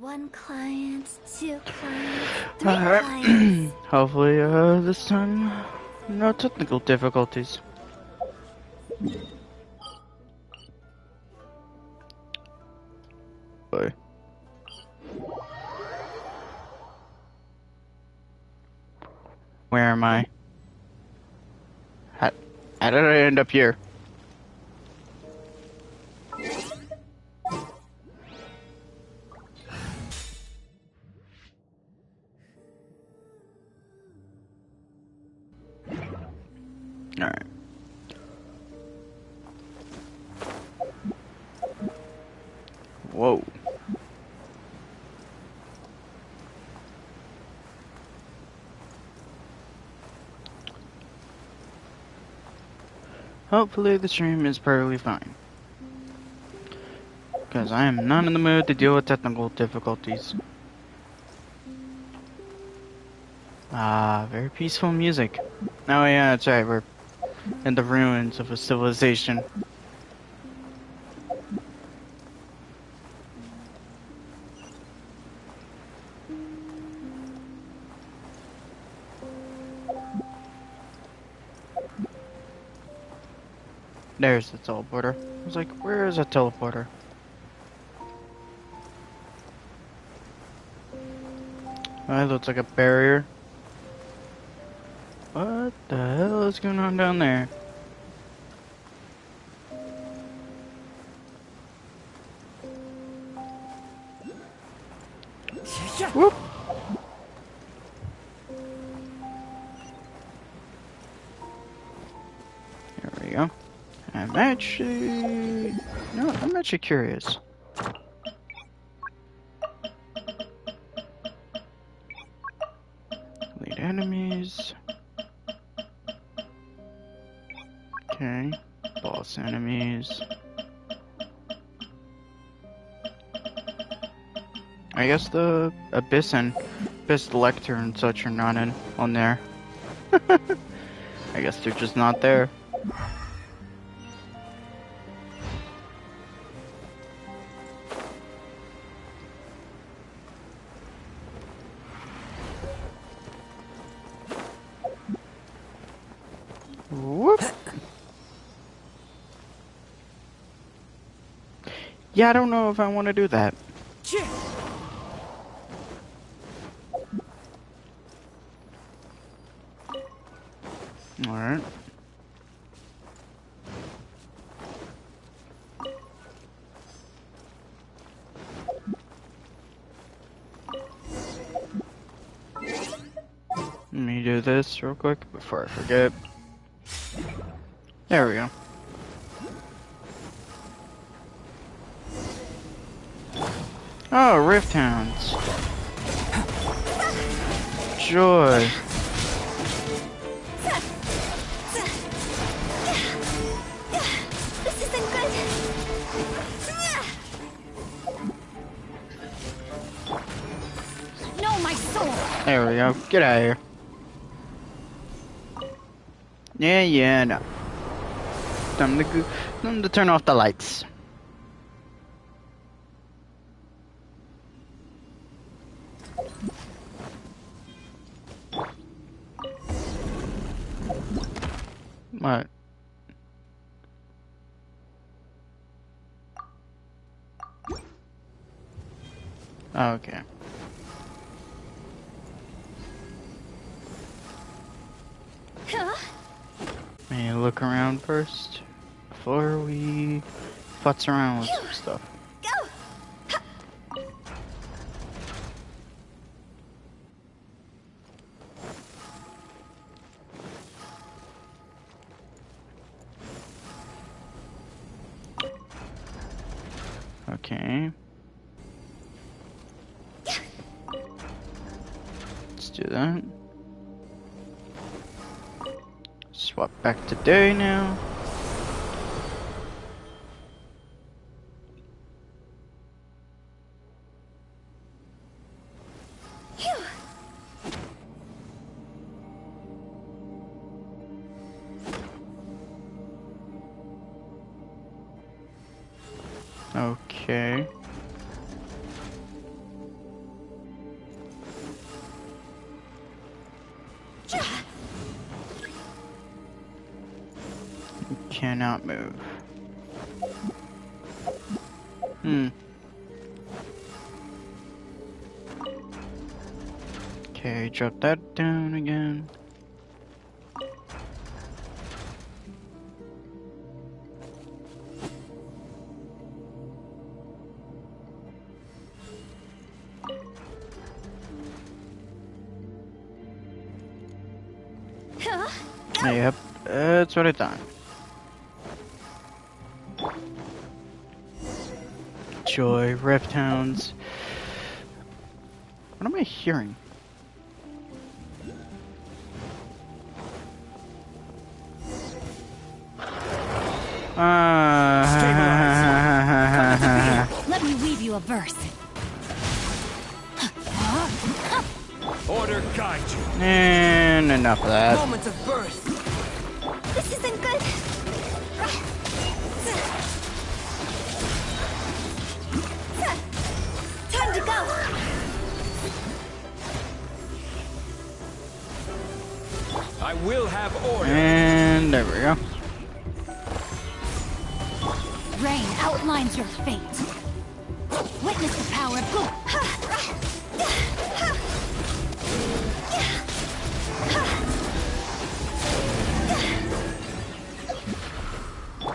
One client, two clients, three clients. Hopefully, this time, no technical difficulties. Boy. Where am I? How did I end up here? Alright. Whoa. Hopefully the stream is perfectly fine. Because I am not in the mood to deal with technical difficulties. Ah, very peaceful music. Oh yeah, that's right, we're in the ruins of a civilization. There's the teleporter. I was like, where is a teleporter? Oh, it looks like a barrier. What the hell is going on down there? Whoop! There we go. I'm actually curious. Lead enemies. Okay. Boss enemies. I guess the Abyss Lecter and such are not on there. I guess they're just not there. Whoop. Yeah, I don't know if I want to do that. Alright. Let me do this real quick before I forget. There we go. Oh, Rift Hounds. Joy. This isn't good. No, my soul. There we go. Get out of here. Yeah, no. Time to turn off the lights. What? Okay. May look around first before we futz around with some stuff. Okay. Let's do that. Swap back to day now. Okay. cannot move. Hmm. Okay, drop that down again. Yep, that's what I thought. Joy, Rift Hounds. What am I hearing? Let me weave you a verse. Order guide you. And enough of that. Moments of birth. This isn't good. Time to go. I will have order. And there we go. Rain outlines your fate. Witness the power of good.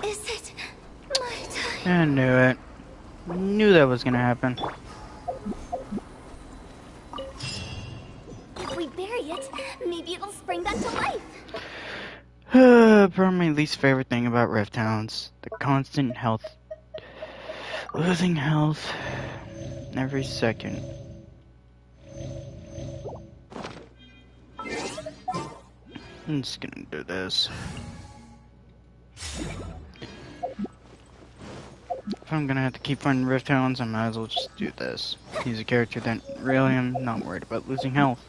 Is it my time? I knew it. Knew that was gonna happen. If we bury it, maybe it'll spring back to life. Probably my least favorite thing about Rift Hounds. The constant health. Losing health every second. I'm just gonna do this. If I'm gonna have to keep finding Rift Hounds, I might as well just do this. He's a character that really I'm not worried about losing health.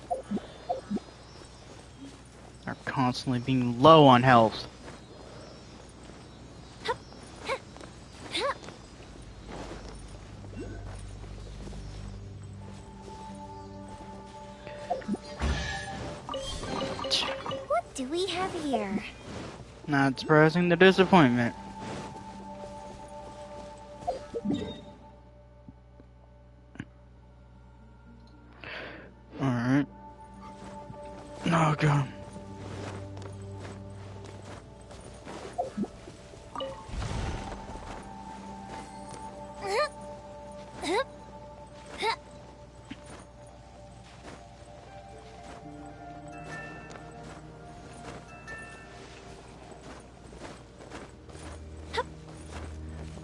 Or constantly being low on health. What do we have here? Not surprising the disappointment. Alright. Oh god.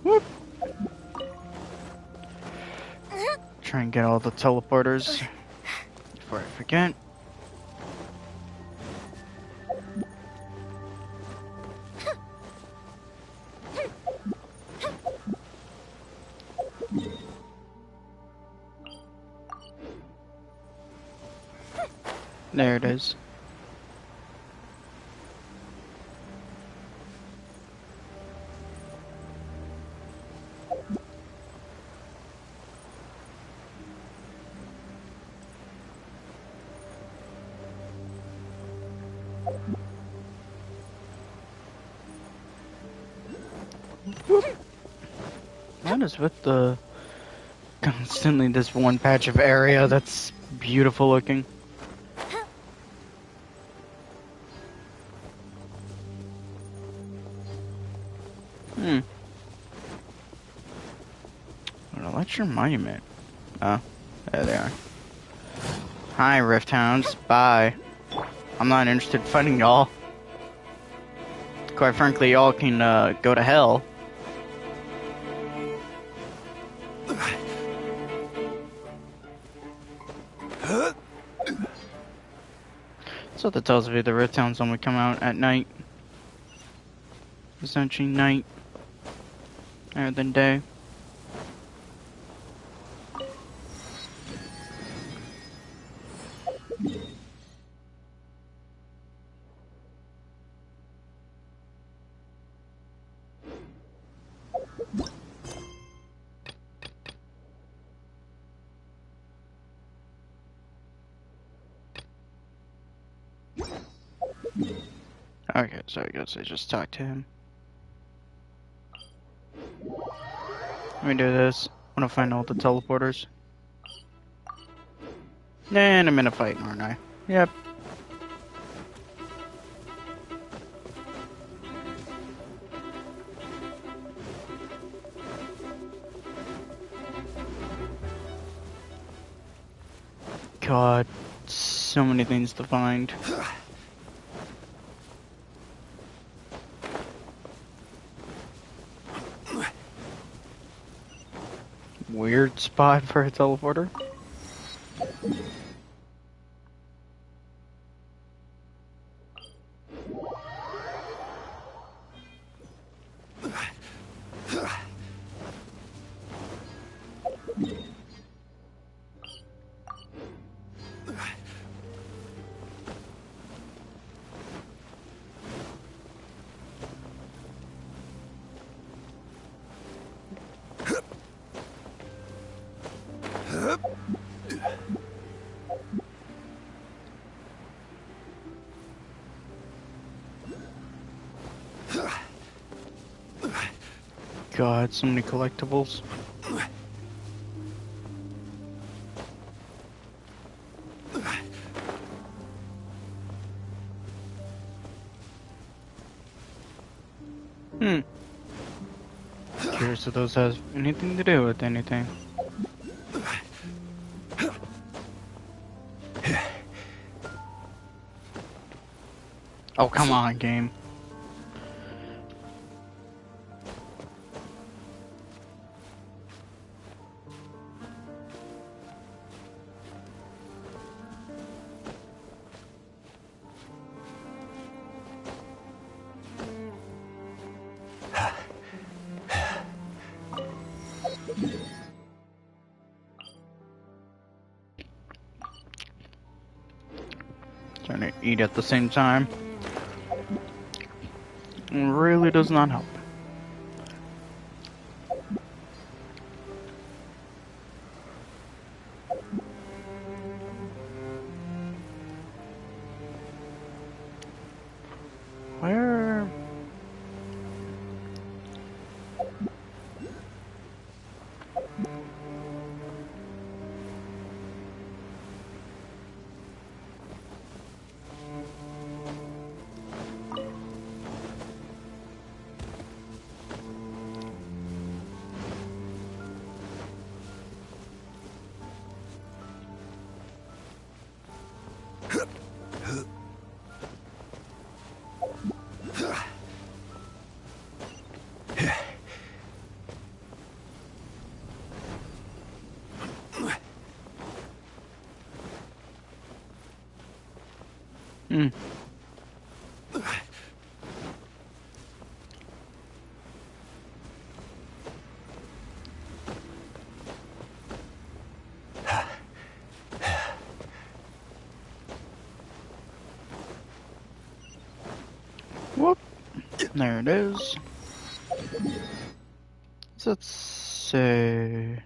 Whoop. Try and get all the teleporters before I forget. There it is. What is with the constantly this one patch of area that's beautiful looking? An Electro Monument. Oh, there they are. Hi, Rift Hounds. Bye. I'm not interested in fighting y'all. Quite frankly, y'all can go to hell. So that tells me the Rift Hounds only come out at night. Essentially night rather than day. Okay, so I guess I just talked to him. Let me do this. I want to find all the teleporters. And I'm in a fight, aren't I? Yep. God, so many things to find. Weird spot for a teleporter. God, so many collectibles. Curious if those has anything to do with anything. Oh, come on, game. Trying to eat at the same time. Really does not help. Where? Whoop. There it is. Let's say...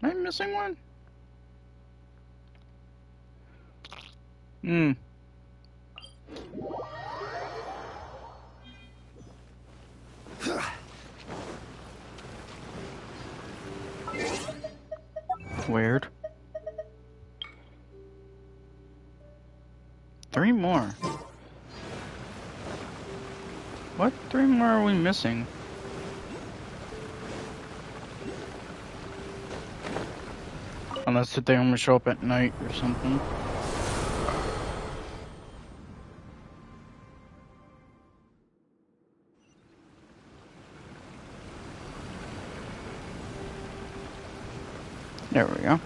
Am I missing one? Weird. 3 more. What 3 more are we missing? Unless they only show up at night or something. There we go.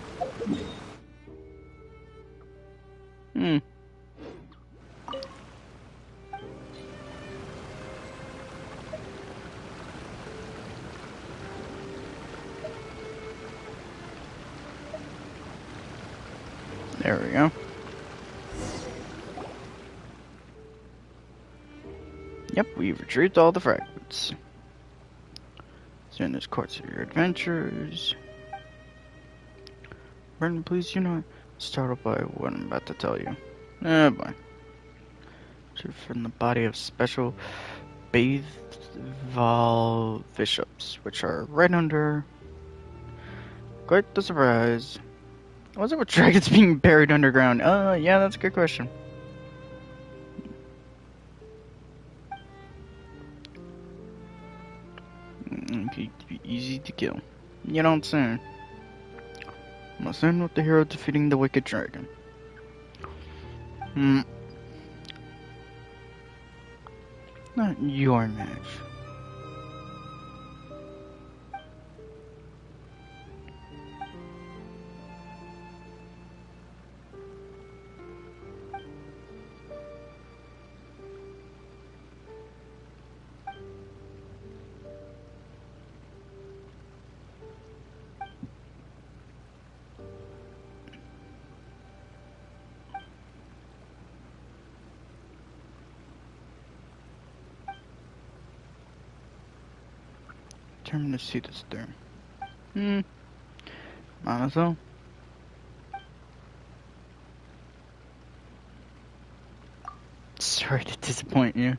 There we go. Yep, we've retrieved all the fragments. So in this course of your adventures. Brendan, please, start off by what I'm about to tell you. Boy. From the body of special bathed Val bishops, which are right under. Quite the surprise. What's it with dragons being buried underground? Yeah, that's a good question. Okay, to be easy to kill. You don't say. Must end with the hero defeating the wicked dragon. Not your match. Determined to see this through. Might as well. Sorry to disappoint you.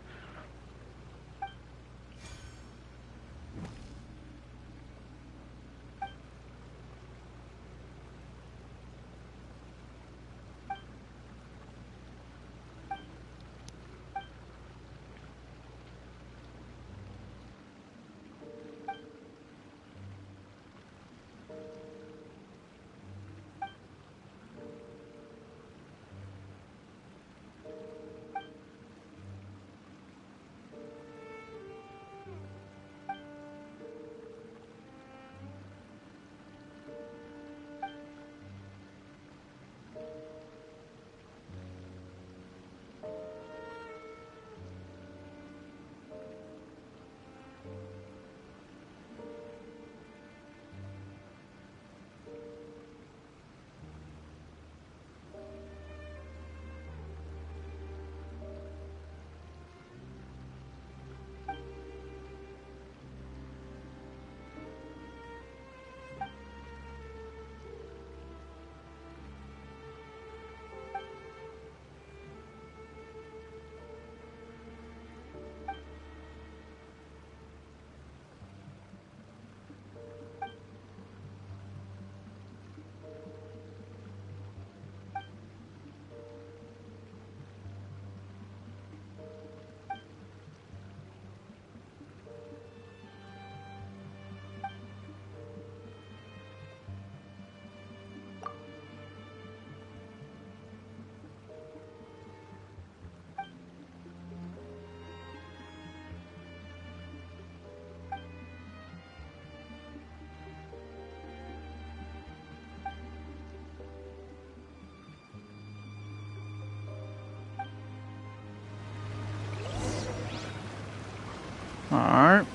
Alright.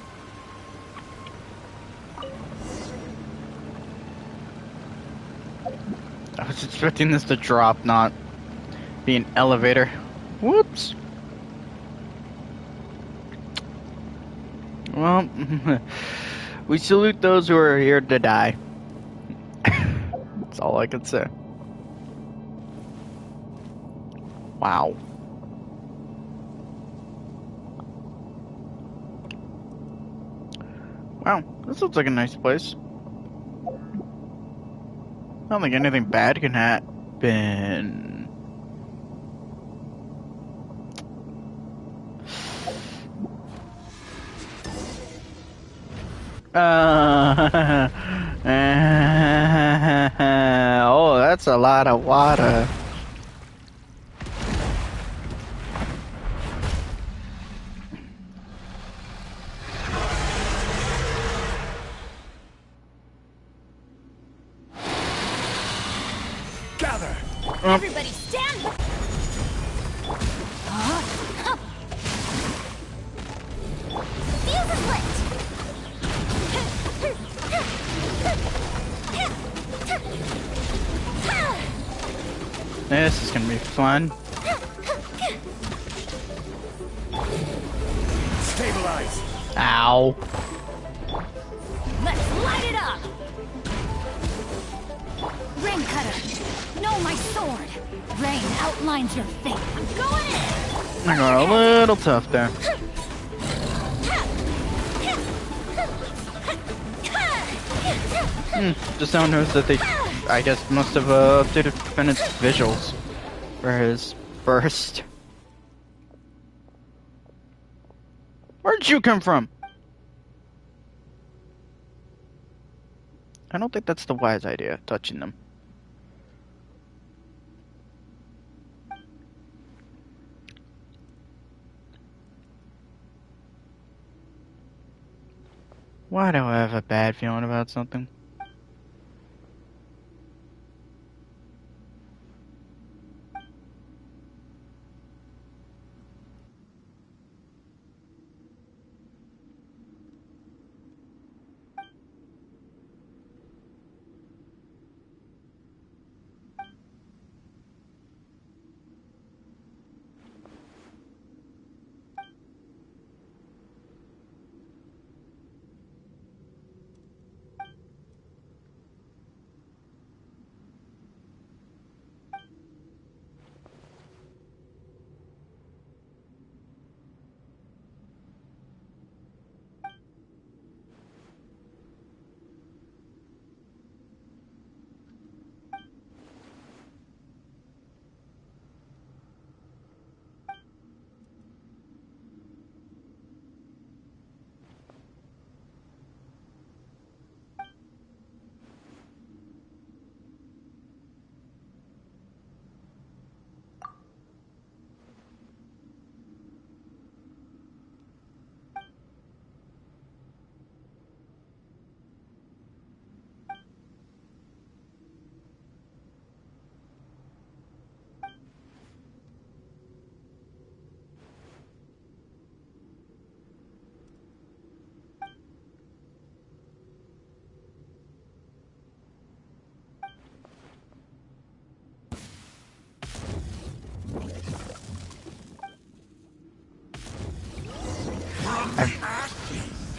I was expecting this to drop, not be an elevator. Whoops. Well, we salute those who are here to die. That's all I can say. Wow. Wow, this looks like a nice place. I don't think anything bad can happen. Oh, that's a lot of water. Everybody stand! Fuse is lit! This is gonna be fun. Stabilize! Ow. Let's light it up! Rain cutter! Know my sword! Rain outlines your fate. I'm going in! I got a little tough there. Just now noticed that they, I guess, must have updated Bennett's visuals for his burst. Where'd you come from? I don't think that's the wise idea, touching them. Why do I have a bad feeling about something?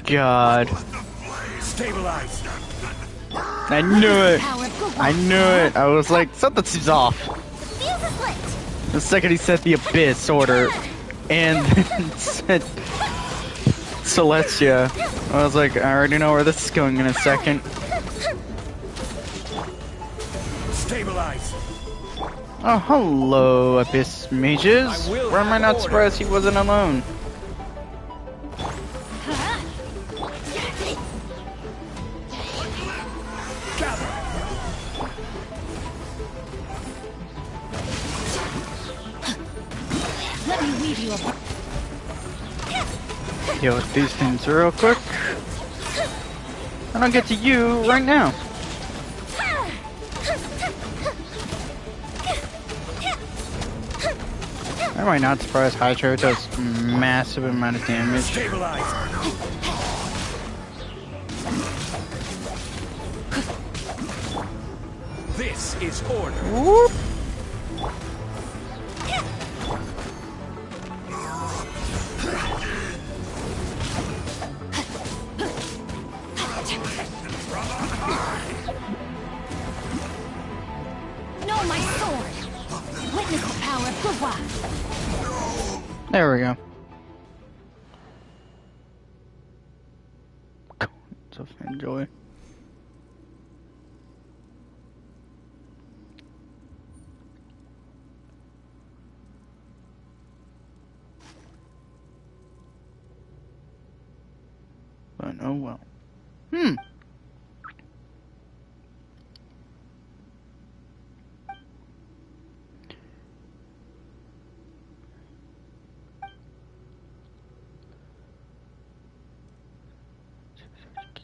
God. Stabilize. I knew it. I knew it. I was like, something seems off. The second he said the Abyss order and then said Celestia, I was like, I already know where this is going in a second. Stabilize. Oh, hello, Abyss mages. Why am I not surprised he wasn't alone? Let me leave you a... Deal with these things real quick. And I'll get to you right now. Am I not surprised Hydro does massive amount of damage? Stabilize. This is order. Whoop. No, my sword! Witness the power of Gugwa! There we go. So enjoy. But oh well.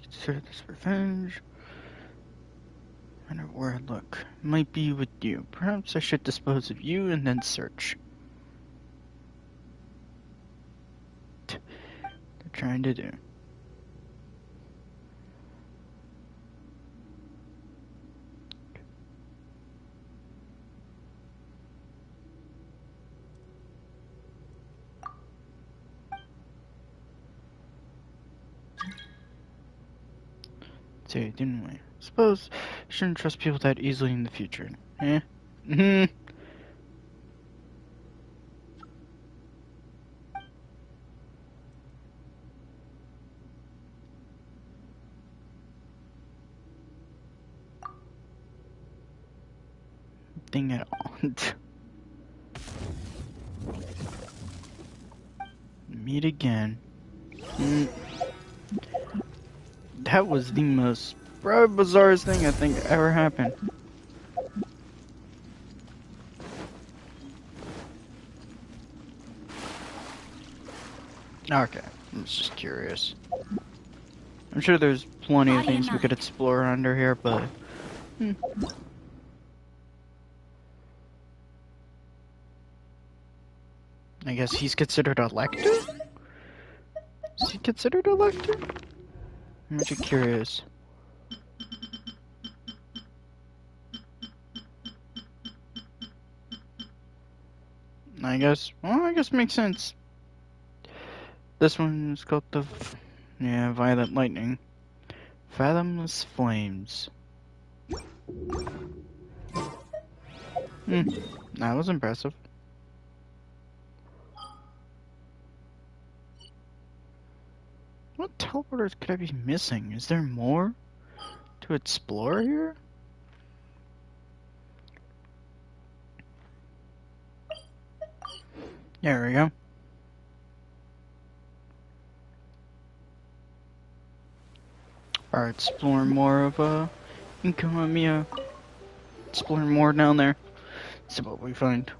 Consider this revenge. I wonder where I look. Might be with you. Perhaps I should dispose of you and then search. They're trying to do. Say, didn't we? Suppose shouldn't trust people that easily in the future. Eh? anything at all. Meet again. That was the most bizarrest thing I think ever happened. Okay, I'm just curious. I'm sure there's plenty of things we could explore under here, but... I guess he's considered a lector? Is he considered a lector? I'm actually curious. I guess it makes sense. This one is called the... Violet Lightning. Fathomless Flames. That was impressive. What teleporters could I be missing? Is there more to explore here? There we go. Alright, exploring more of Incomia. Exploring more down there. See what we find.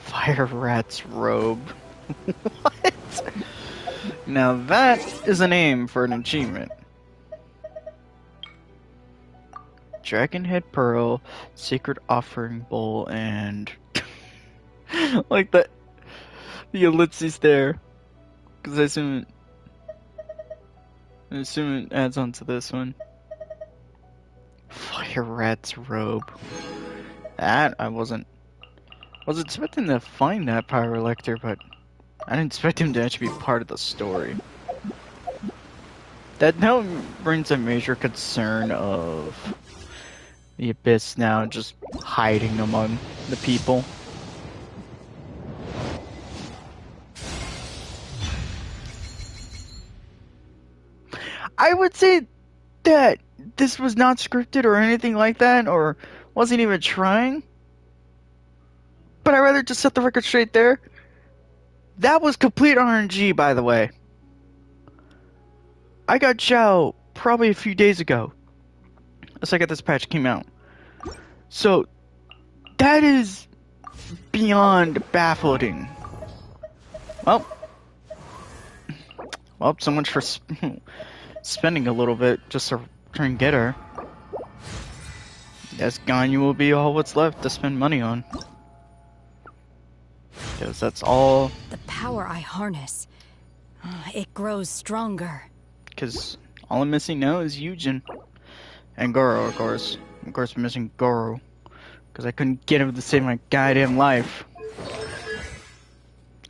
Fire Rat's robe. What? Now that is a name for an achievement. Dragonhead Pearl, Sacred Offering Bowl, and like the ellipses there, because I assume it adds on to this one. Fire Rat's robe. That I was expecting to find that Pyro Lector, but I didn't expect him to actually be part of the story. That now brings a major concern of the Abyss now just hiding among the people. I would say that this was not scripted or anything like that, or wasn't even trying. But I'd rather just set the record straight there. That was complete RNG, by the way. I got Zhao probably a few days ago. The second this patch came out. So, that is beyond baffling. Well, so much for spending a little bit just to try and get her. Yes, Ganyu will be all what's left to spend money on. Because that's all... The power I harness, it grows stronger. Because all I'm missing now is Yujin. And Goro, of course. Of course, I'm missing Goro. Because I couldn't get him to save my goddamn life.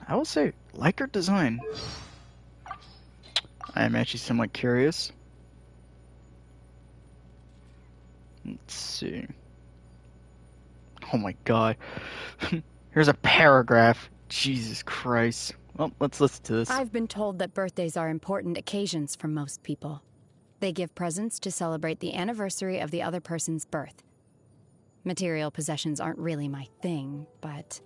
I will say, like her design. I am actually somewhat curious. Let's see. Oh my god. Here's a paragraph. Jesus Christ. Well, let's listen to this. I've been told that birthdays are important occasions for most people. They give presents to celebrate the anniversary of the other person's birth. Material possessions aren't really my thing, but...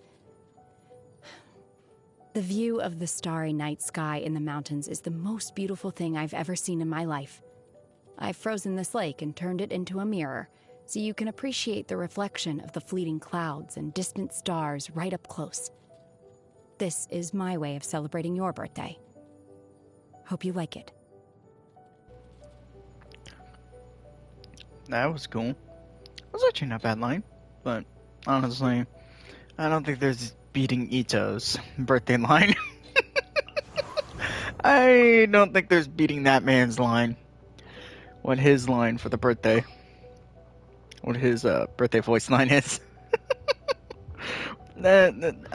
The view of the starry night sky in the mountains is the most beautiful thing I've ever seen in my life. I've frozen this lake and turned it into a mirror, so you can appreciate the reflection of the fleeting clouds and distant stars right up close. This is my way of celebrating your birthday. Hope you like it. That was cool. It was actually not a bad line, but honestly, I don't think there's beating Ito's birthday line. I don't think there's beating that man's line. What his line for the birthday. What his birthday voice line is. I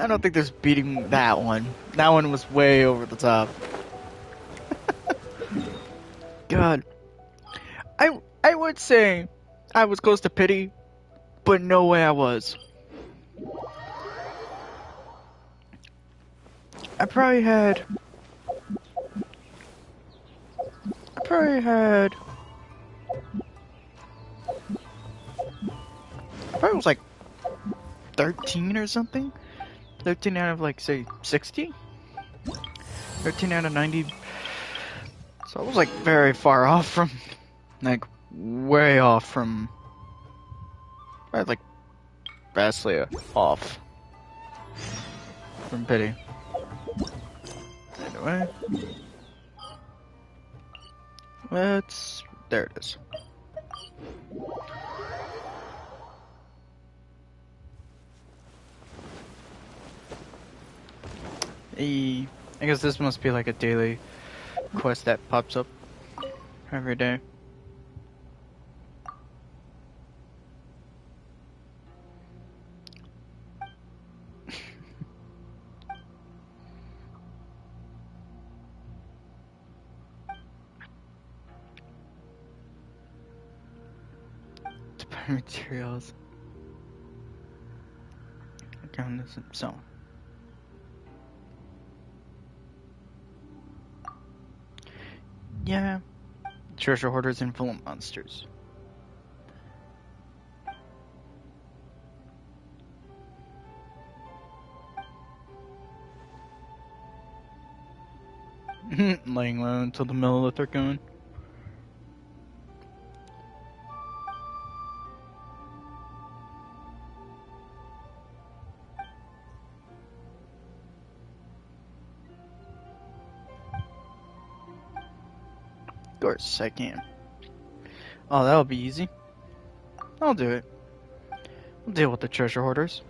don't think there's beating that one. That one was way over the top. God. I would say I was close to pity, but no way I was. I probably was like 13 or something. 13 out of like say 60? 13 out of 90. So I was like very far off from, like way off from, like vastly off from pity. Anyway, there it is. I guess this must be like a daily quest that pops up every day. To buy materials. Account this so. Yeah. Treasure hoarders and full of monsters. Laying low until the middle of the third going. Of course I can. Oh, that'll be easy. I'll do it. I'll deal with the treasure hoarders.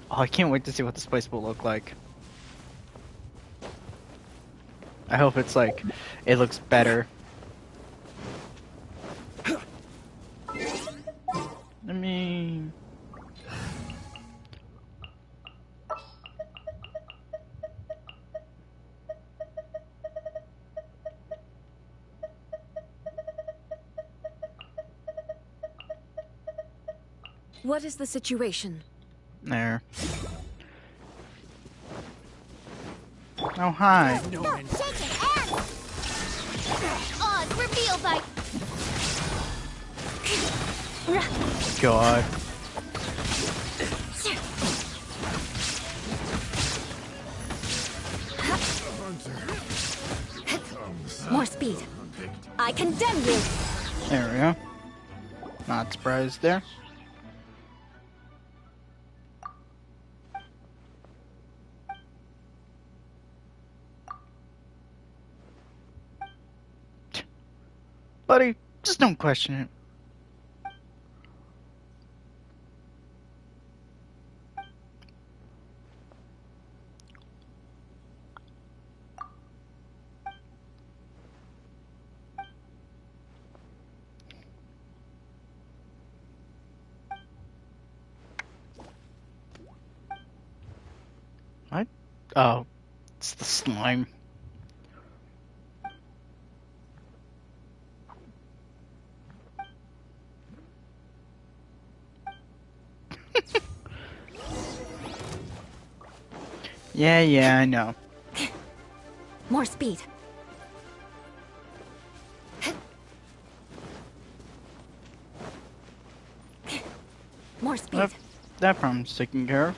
Oh, I can't wait to see what this place will look like. I hope it's like, it looks better. I mean... What is the situation? There. Oh, hi. No end. On reveal by God. more speed. I condemn you. There we go. Not surprised there. Buddy, just don't question it. What? Oh, it's the slime. Yeah, I know. More speed. More speed. That problem's taken care of.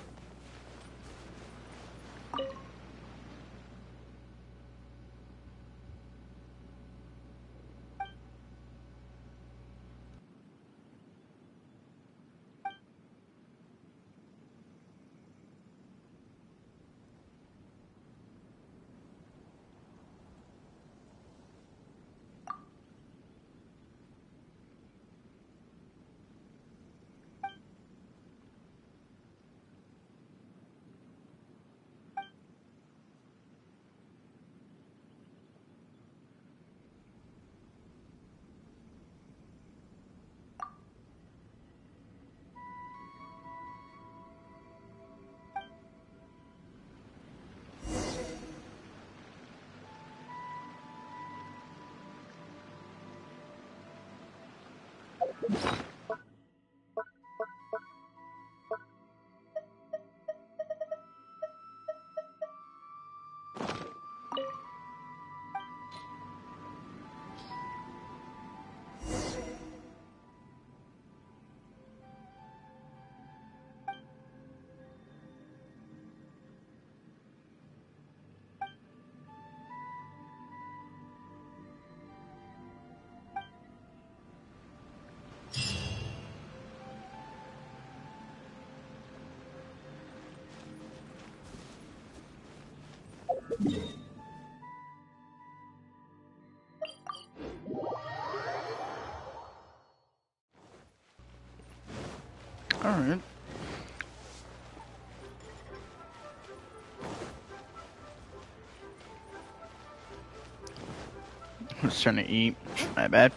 was trying to eat. My bad.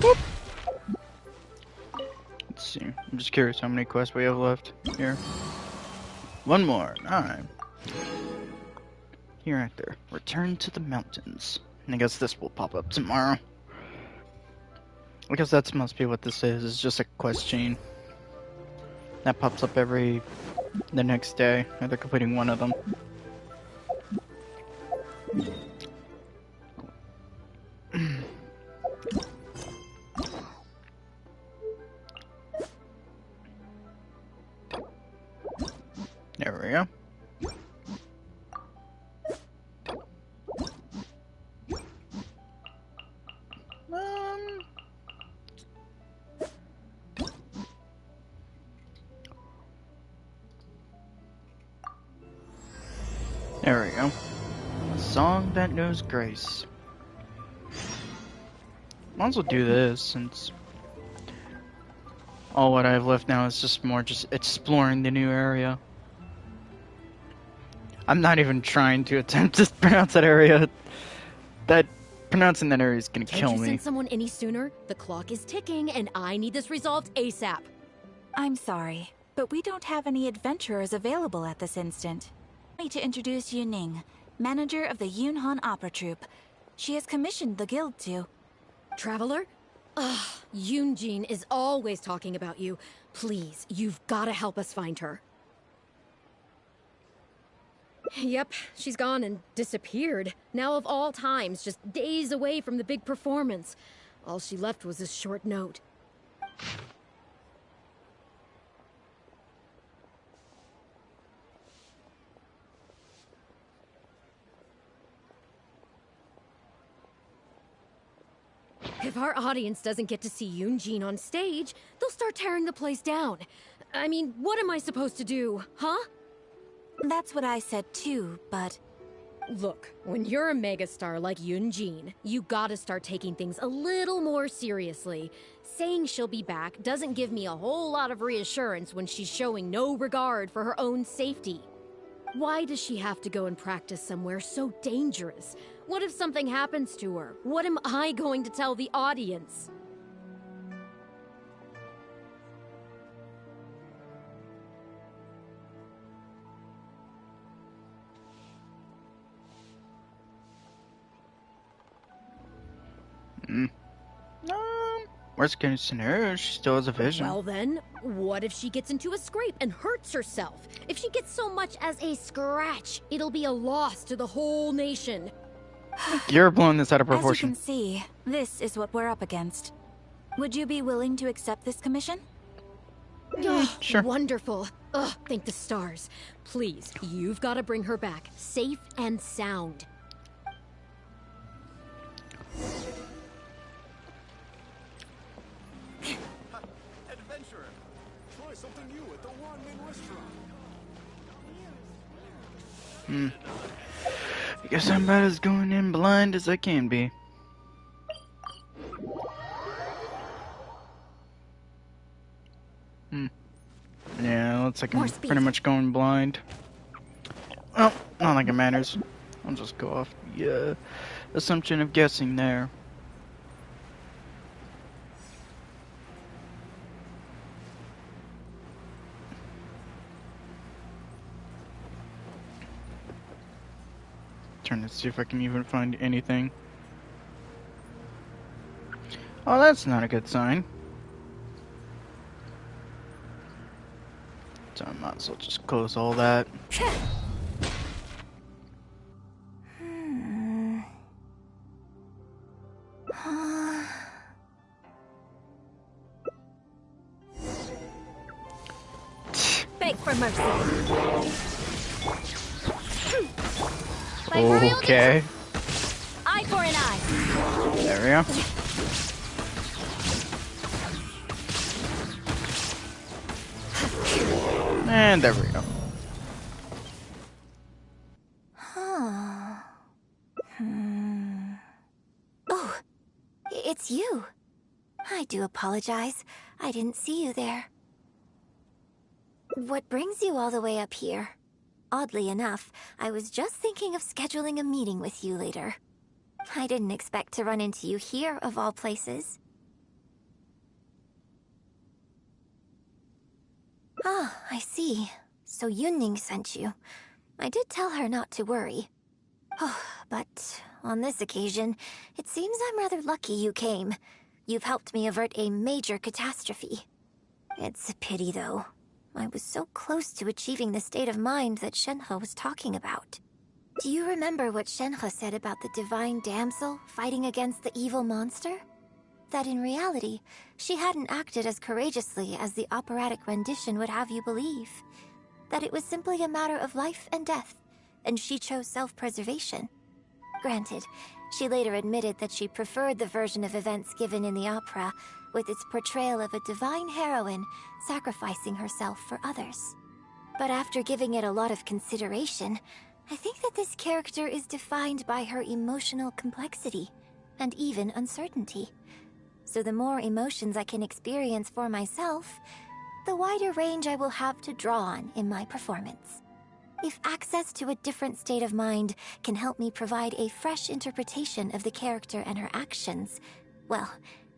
Whoop. Let's see. I'm just curious how many quests we have left here. One more. Alright. Here, right there. Return to the mountains. And I guess this will pop up tomorrow. I guess that must be what this is. It's just a quest chain. That pops up the next day. After completing one of them. There we go. There we go. A song that knows grace. Might as well do this since all what I have left now is just more exploring the new area. I'm not even trying to attempt to pronounce that area. Pronouncing that area is gonna kill me. Can't you send someone any sooner? The clock is ticking and I need this resolved ASAP. I'm sorry, but we don't have any adventurers available at this instant. I need to introduce Yuning, manager of the Yunhan Opera Troupe. She has commissioned the guild to... Traveler? Ugh, Yoonjin is always talking about you. Please, you've gotta help us find her. Yep, she's gone and disappeared. Now of all times, just days away from the big performance. All she left was this short note. If our audience doesn't get to see Yoonjin on stage, they'll start tearing the place down. I mean, what am I supposed to do, huh? That's what I said too, but... Look, when you're a megastar like Yoonjin, you gotta start taking things a little more seriously. Saying she'll be back doesn't give me a whole lot of reassurance when she's showing no regard for her own safety. Why does she have to go and practice somewhere so dangerous? What if something happens to her? What am I going to tell the audience? Worst case scenario, she still has a vision. Well then, what if she gets into a scrape and hurts herself? If she gets so much as a scratch, it'll be a loss to the whole nation. You're blowing this out of As you proportion. can see, this is what we're up against. Would you be willing to accept this commission? Sure. Wonderful. Ugh, thank the stars. Please, you've got to bring her back, safe and sound. Adventurer, try something new at the Wanmin restaurant. I guess I'm about as going in blind as I can be. Yeah, looks like I'm pretty much going blind. Well, not like it matters. I'll just go off the assumption of guessing there. Trying to see if I can even find anything. Oh, that's not a good sign. So I might as well just close all that. Beg for mercy. Okay. Eye for an eye. There we go. And there we go. Oh, it's you. I do apologize. I didn't see you there. What brings you all the way up here? Oddly enough, I was just thinking of scheduling a meeting with you later. I didn't expect to run into you here, of all places. Ah, I see. So Yunning sent you. I did tell her not to worry. Oh, but on this occasion, it seems I'm rather lucky you came. You've helped me avert a major catastrophe. It's a pity, though. I was so close to achieving the state of mind that Shenhe was talking about. Do you remember what Shenhe said about the divine damsel fighting against the evil monster? That in reality, she hadn't acted as courageously as the operatic rendition would have you believe. That it was simply a matter of life and death, and she chose self-preservation. Granted, she later admitted that she preferred the version of events given in the opera, with its portrayal of a divine heroine sacrificing herself for others. But after giving it a lot of consideration, I think that this character is defined by her emotional complexity, and even uncertainty. So the more emotions I can experience for myself, the wider range I will have to draw on in my performance. If access to a different state of mind can help me provide a fresh interpretation of the character and her actions, well,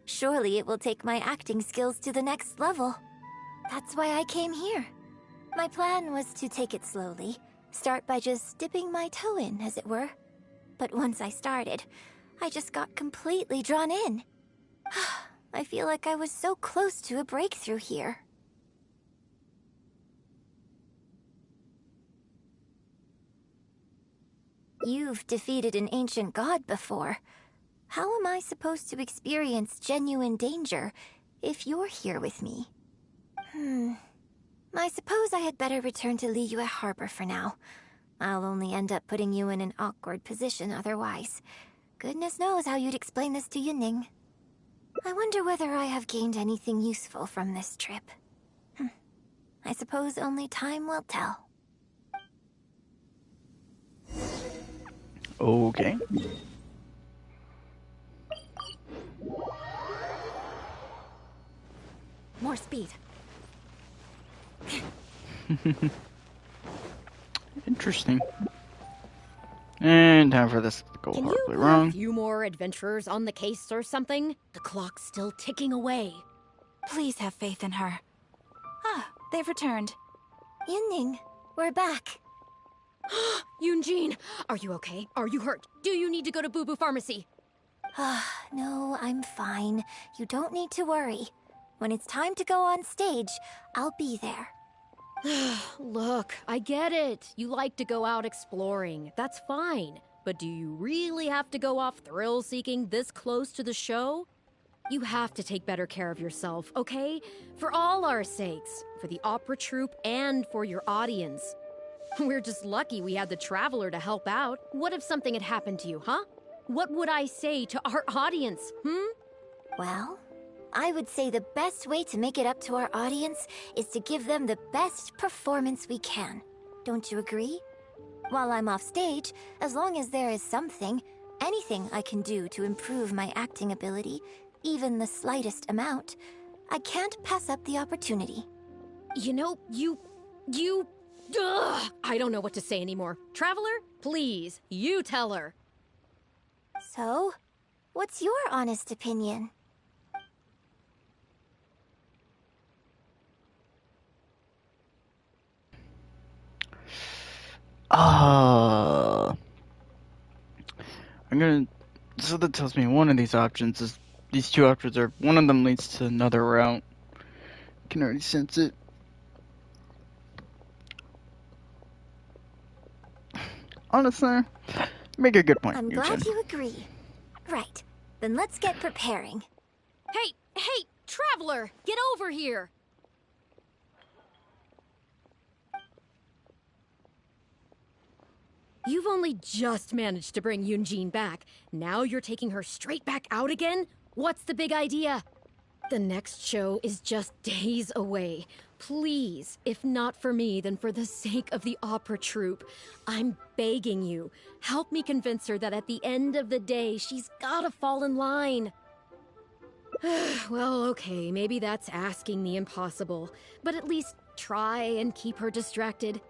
surely it will take my acting skills to the next level. That's why I came here. My plan was to take it slowly, start by just dipping my toe in, as it were. But once I started, I just got completely drawn in. I feel like I was so close to a breakthrough here. You've defeated an ancient god before. How am I supposed to experience genuine danger if you're here with me? I suppose I had better return to Liyue Harbor for now. I'll only end up putting you in an awkward position otherwise. Goodness knows how you'd explain this to Yunning. I wonder whether I have gained anything useful from this trip. I suppose only time will tell. Okay. More speed. Interesting. And time for this to go Can you horribly put wrong. a few more adventurers on the case or something? The clock's still ticking away. Please have faith in her. Ah, they've returned. Yunning, we're back. Yunjin, are you okay? Are you hurt? Do you need to go to Boo Boo Pharmacy? No, I'm fine. You don't need to worry. When it's time to go on stage, I'll be there. Look, I get it. You like to go out exploring. That's fine. But do you really have to go off thrill-seeking this close to the show? You have to take better care of yourself, okay? For all our sakes. For the opera troupe and for your audience. We're just lucky we had the Traveler to help out. What if something had happened to you, huh? What would I say to our audience, Well, I would say the best way to make it up to our audience is to give them the best performance we can. Don't you agree? While I'm off stage, as long as there is something, anything I can do to improve my acting ability, even the slightest amount, I can't pass up the opportunity. You know, Ugh, I don't know what to say anymore. Traveler, please, you tell her. So, what's your honest opinion? So that tells me one of these options is, these two options are, one of them leads to another route. I can already sense it. Honestly, make a good point. I'm glad you agree. Right, then let's get preparing. Hey, Traveler, get over here. You've only just managed to bring Yunjin back. Now you're taking her straight back out again? What's the big idea? The next show is just days away. Please, if not for me, then for the sake of the opera troupe, I'm begging you, help me convince her that at the end of the day, she's gotta fall in line. Well, okay, maybe that's asking the impossible, but at least try and keep her distracted.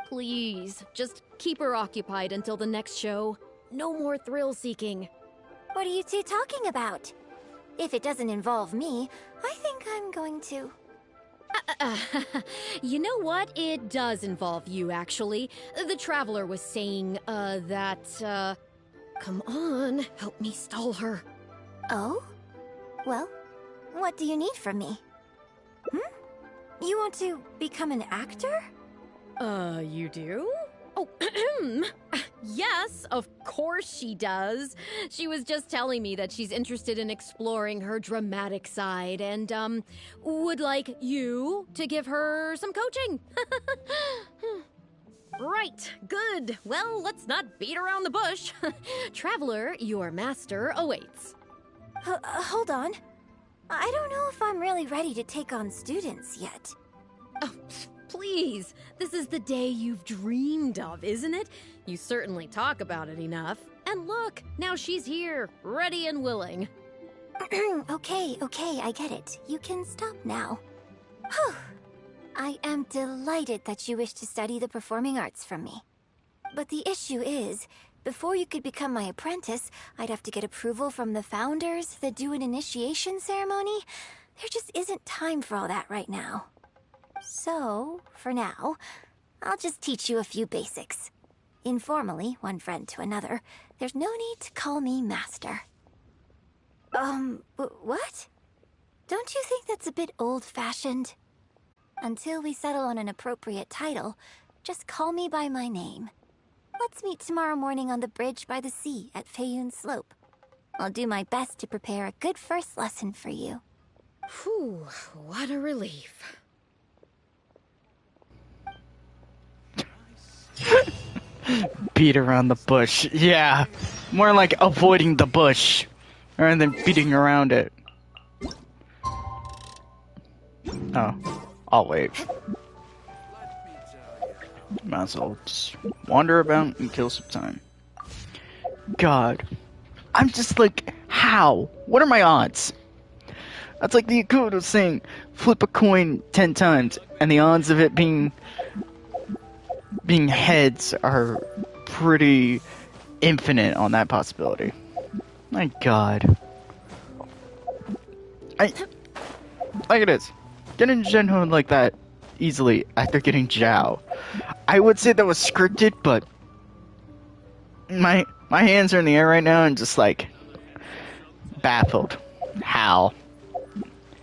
Please, just keep her occupied until the next show. No more thrill-seeking. What are you two talking about? If it doesn't involve me, I think I'm going to... You know what? It does involve you, actually. The Traveler was saying, that, Come on, help me stall her. Oh? Well, what do you need from me? You want to become an actor? You do? Oh, yes, of course she does. She was just telling me that she's interested in exploring her dramatic side and, would like you to give her some coaching. Right, good. Well, let's not beat around the bush. Traveler, your master awaits. Hold on. I don't know if I'm really ready to take on students yet. Oh, please. This is the day you've dreamed of, isn't it? You certainly talk about it enough. And look, now she's here, ready and willing. Okay, I get it. You can stop now. Whew. I am delighted that you wish to study the performing arts from me. But the issue is, before you could become my apprentice, I'd have to get approval from the founders that do an initiation ceremony. There just isn't time for all that right now. So, for now, I'll just teach you a few basics. Informally, one friend to another, there's no need to call me master. What? Don't you think that's a bit old-fashioned? Until we settle on an appropriate title, just call me by my name. Let's meet tomorrow morning on the bridge by the sea at Feiyun Slope. I'll do my best to prepare a good first lesson for you. Whew, what a relief. Beat around the bush. Yeah. More like avoiding the bush rather than beating around it. Oh. I'll wait. Might as well just wander about and kill some time. God. I'm just like, how? What are my odds? That's like the Yakuza was saying, flip a coin 10 times, and the odds of it being heads are pretty infinite on that possibility. My God. Like it is. Getting Genho like that easily after getting Zhao. I would say that was scripted, but my hands are in the air right now and just like baffled. How?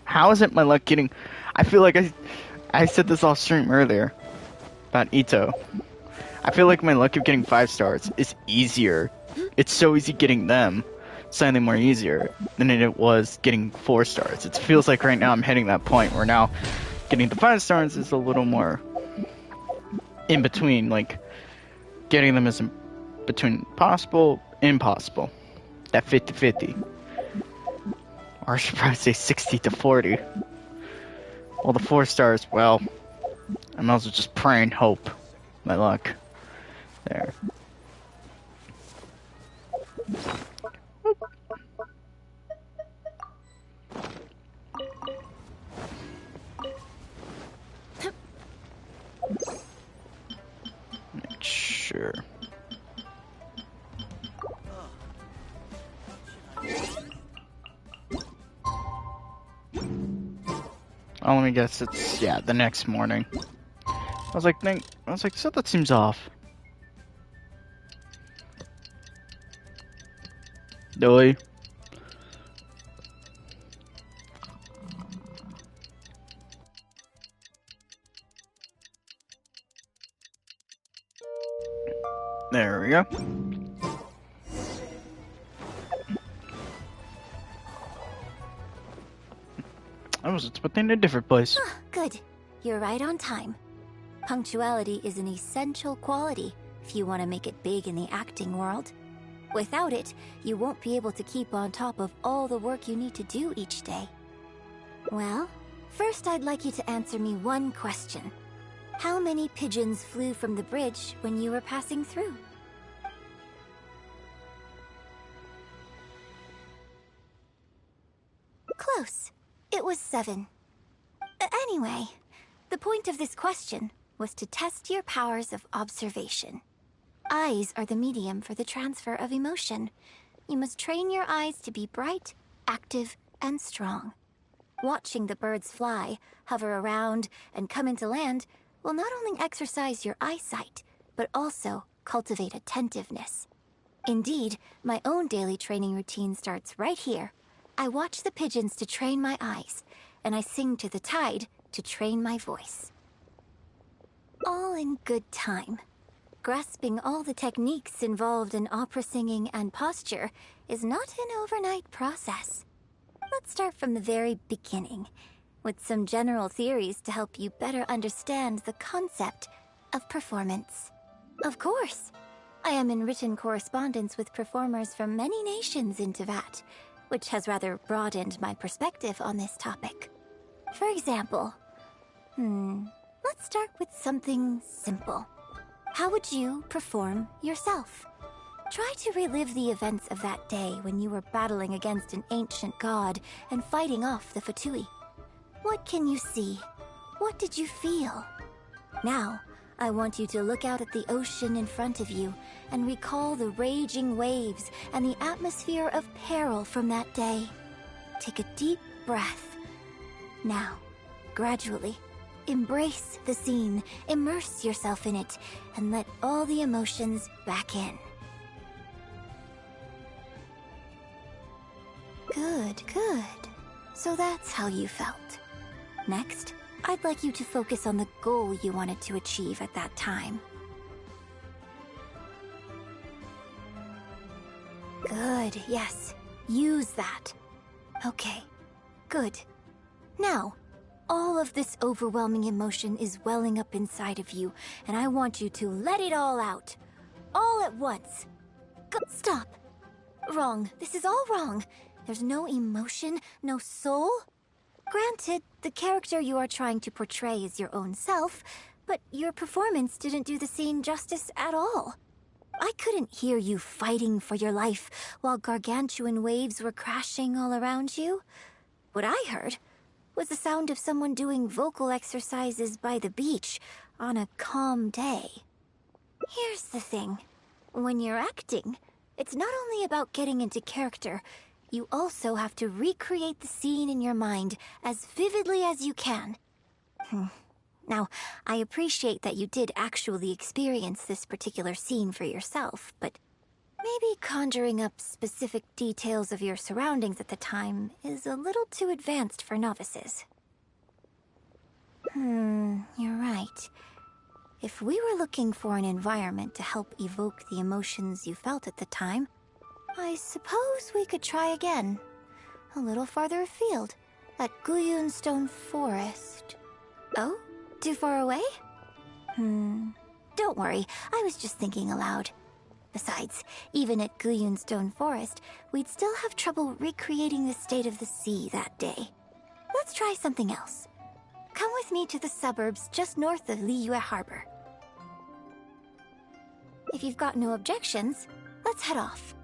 How is it my luck getting... I feel like I said this off stream earlier about Ito. I feel like my luck of getting 5 stars is easier. It's so easy getting them. Slightly more easier than it was getting 4 stars. It feels like right now I'm hitting that point where now getting the 5 stars is a little more in between, like getting them is in between possible, impossible. That 50-50. Or I should probably say 60-40. Well, the 4 stars, well, I might as well just pray and hope my luck. There. Make sure. Oh, let me guess. It's the next morning. I was like, so that seems off. Doy. There we go. I was expecting a different place. Good. You're right on time. Punctuality is an essential quality if you want to make it big in the acting world. Without it, you won't be able to keep on top of all the work you need to do each day. Well, first I'd like you to answer me one question. How many pigeons flew from the bridge when you were passing through? Close. It was 7. Anyway, the point of this question was to test your powers of observation. Eyes are the medium for the transfer of emotion. You must train your eyes to be bright, active, and strong. Watching the birds fly, hover around, and come into land will not only exercise your eyesight, but also cultivate attentiveness. Indeed, my own daily training routine starts right here. I watch the pigeons to train my eyes, and I sing to the tide to train my voice. All in good time. Grasping all the techniques involved in opera singing and posture is not an overnight process. Let's start from the very beginning, with some general theories to help you better understand the concept of performance. Of course, I am in written correspondence with performers from many nations in Teyvat, which has rather broadened my perspective on this topic. For example, let's start with something simple. How would you perform yourself? Try to relive the events of that day when you were battling against an ancient god and fighting off the Fatui. What can you see? What did you feel? Now, I want you to look out at the ocean in front of you and recall the raging waves and the atmosphere of peril from that day. Take a deep breath. Now, gradually, embrace the scene, immerse yourself in it, and let all the emotions back in. Good, good. So that's how you felt. Next, I'd like you to focus on the goal you wanted to achieve at that time. Good, yes. Use that. Okay, good. Now, all of this overwhelming emotion is welling up inside of you, and I want you to let it all out. All at once. Stop. Wrong. This is all wrong. There's no emotion, no soul. Granted, the character you are trying to portray is your own self, but your performance didn't do the scene justice at all. I couldn't hear you fighting for your life while gargantuan waves were crashing all around you. What I heard was the sound of someone doing vocal exercises by the beach on a calm day. Here's the thing. When you're acting, it's not only about getting into character, you also have to recreate the scene in your mind as vividly as you can. Now, I appreciate that you did actually experience this particular scene for yourself, but maybe conjuring up specific details of your surroundings at the time is a little too advanced for novices. You're right. If we were looking for an environment to help evoke the emotions you felt at the time, I suppose we could try again. A little farther afield, at Guyun Stone Forest. Oh? Too far away? Don't worry, I was just thinking aloud. Besides, even at Guyun Stone Forest, we'd still have trouble recreating the state of the sea that day. Let's try something else. Come with me to the suburbs just north of Liyue Harbor. If you've got no objections, let's head off.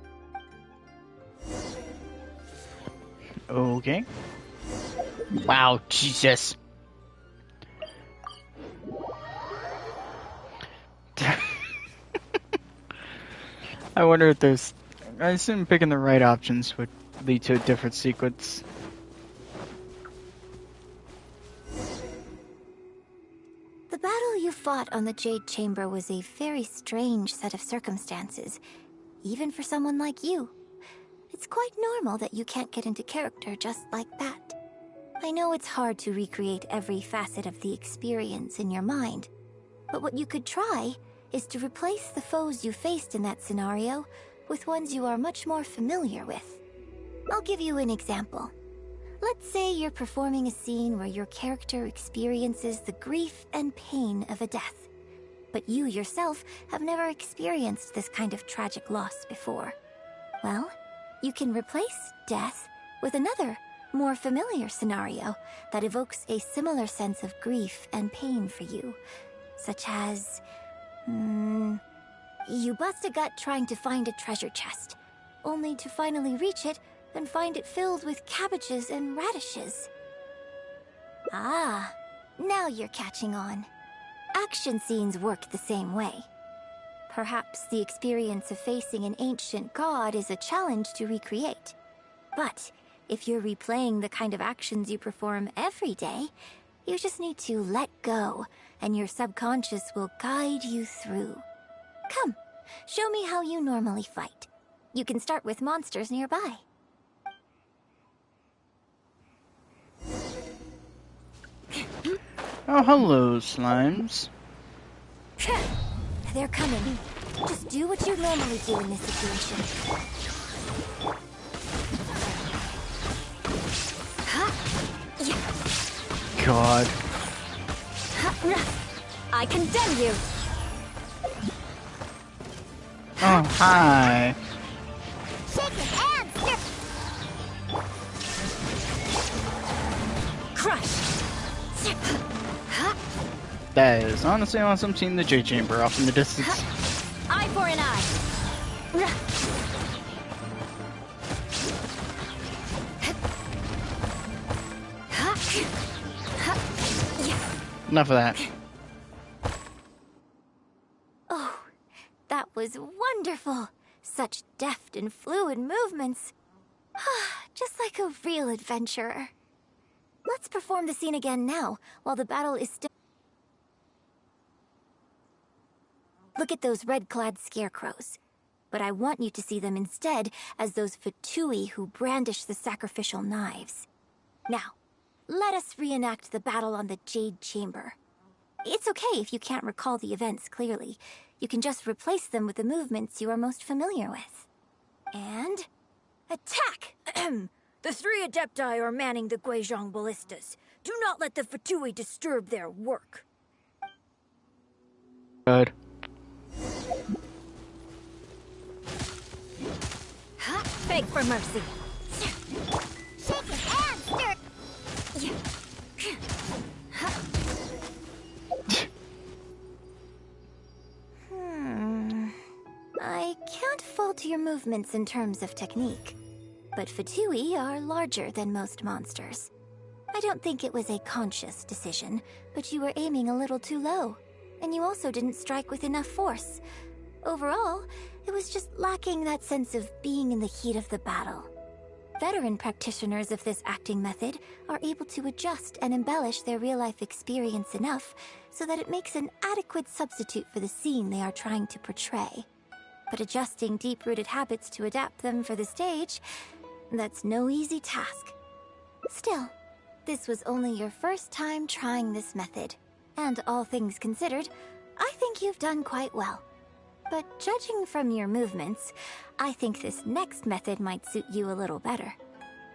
Okay. Wow, Jesus. I wonder if there's... I assume picking the right options would lead to a different sequence. The battle you fought on the Jade Chamber was a very strange set of circumstances, even for someone like you. It's quite normal that you can't get into character just like that. I know it's hard to recreate every facet of the experience in your mind, but what you could try is to replace the foes you faced in that scenario with ones you are much more familiar with. I'll give you an example. Let's say you're performing a scene where your character experiences the grief and pain of a death, but you yourself have never experienced this kind of tragic loss before. Well, you can replace death with another, more familiar scenario that evokes a similar sense of grief and pain for you, such as... you bust a gut trying to find a treasure chest, only to finally reach it and find it filled with cabbages and radishes. Ah, now you're catching on. Action scenes work the same way. Perhaps the experience of facing an ancient god is a challenge to recreate. But if you're replaying the kind of actions you perform every day, you just need to let go, and your subconscious will guide you through. Come, show me how you normally fight. You can start with monsters nearby. Oh, hello, slimes. They're coming. Just do what you normally do in this situation. God. I condemn you! Oh, hi. Shake his hands! Crush! That is honestly awesome seeing the J Chamber off in the distance. Eye for an eye! Enough of that. Oh, that was wonderful! Such deft and fluid movements. Just like a real adventurer. Let's perform the scene again now, while the battle is still... Look at those red-clad scarecrows. But I want you to see them instead as those Fatui who brandish the sacrificial knives. Now, let us reenact the battle on the Jade Chamber. It's okay if you can't recall the events clearly. You can just replace them with the movements you are most familiar with. And... attack! The 3 Adepti are manning the Guizhong ballistas. Do not let the Fatui disturb their work. Good. Beg for mercy. Shake his hand, stir. I can't fault your movements in terms of technique, but Fatui are larger than most monsters. I don't think it was a conscious decision, but you were aiming a little too low, and you also didn't strike with enough force. Overall, it was just lacking that sense of being in the heat of the battle. Veteran practitioners of this acting method are able to adjust and embellish their real-life experience enough so that it makes an adequate substitute for the scene they are trying to portray. But adjusting deep-rooted habits to adapt them for the stage, that's no easy task. Still, this was only your first time trying this method, and all things considered, I think you've done quite well. But judging from your movements, I think this next method might suit you a little better.